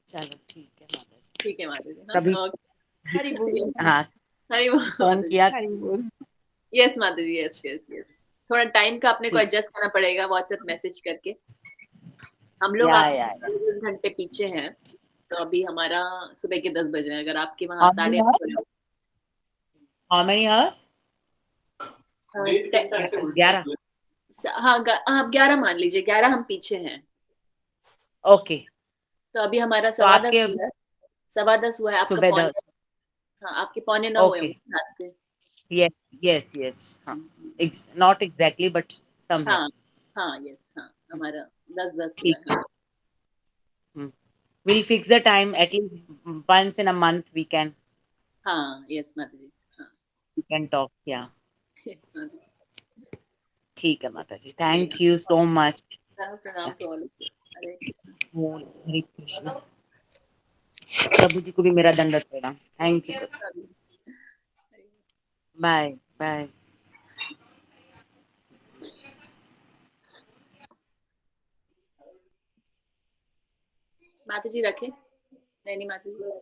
चलो ठीक है माता जी। ठीक है माता जी। कभी हरी बोल। हाँ, हरी बोल। फोन किया। यस माता जी, यस यस यस। थोड़ा टाइम का अपने को एडजस्ट करना पड़ेगा व्हाट्सएप मैसेज करके। हम लोग आपसे 10 घंटे पीछे हैं, तो अभी हमारा सुबह के 10 बजे हैं। अगर आपके वहाँ 8:30 बजे। How many hours? 11। हाँ, आप 11 मान लीजिए, 11 हम पीछे हैं। ओके। तो अभी हमारा 10:15 हुआ है। आपका सुबह 10। हाँ, आपके 8:45 हुए रात के। Yes. हाँ, not exactly but somewhere. हाँ, yes, हाँ, हमारा 10:10 हुआ है। We'll fix the time at least once in a month we can. हाँ, yes माता जी, हाँ, we can talk, yeah. yes माता जी। ठीक है माता ji, thank you so much. प्रणाम to all of you. Hare Krishna. Hare Krishna. प्रभु जी को भी मेरा दंडवत प्रणाम। Thank you. Bye bye. माता जी रखे, नहीं माता जी।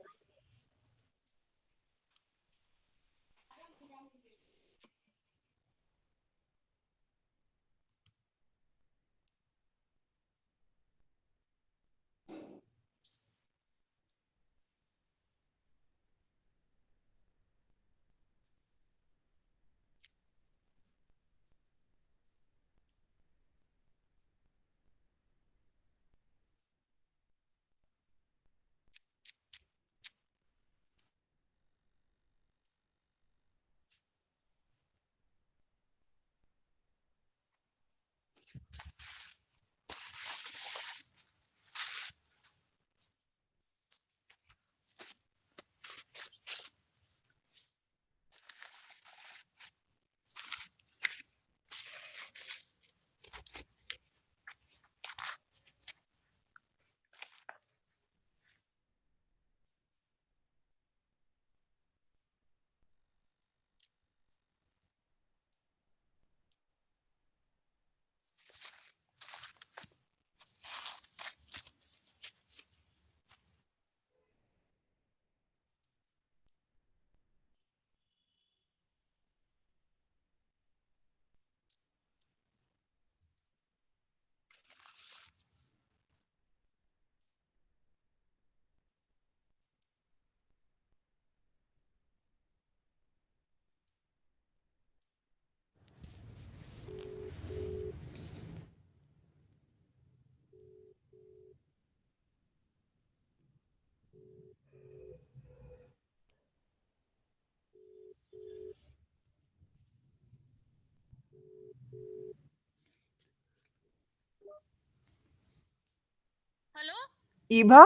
Eva?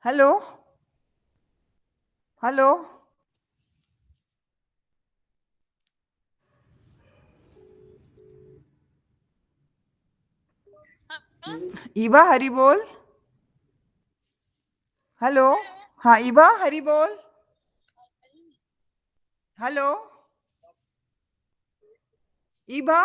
Hello? Hello? ईबा हरी बोल। हेलो। हाँ ईबा हरी बोल। हेलो ईबा।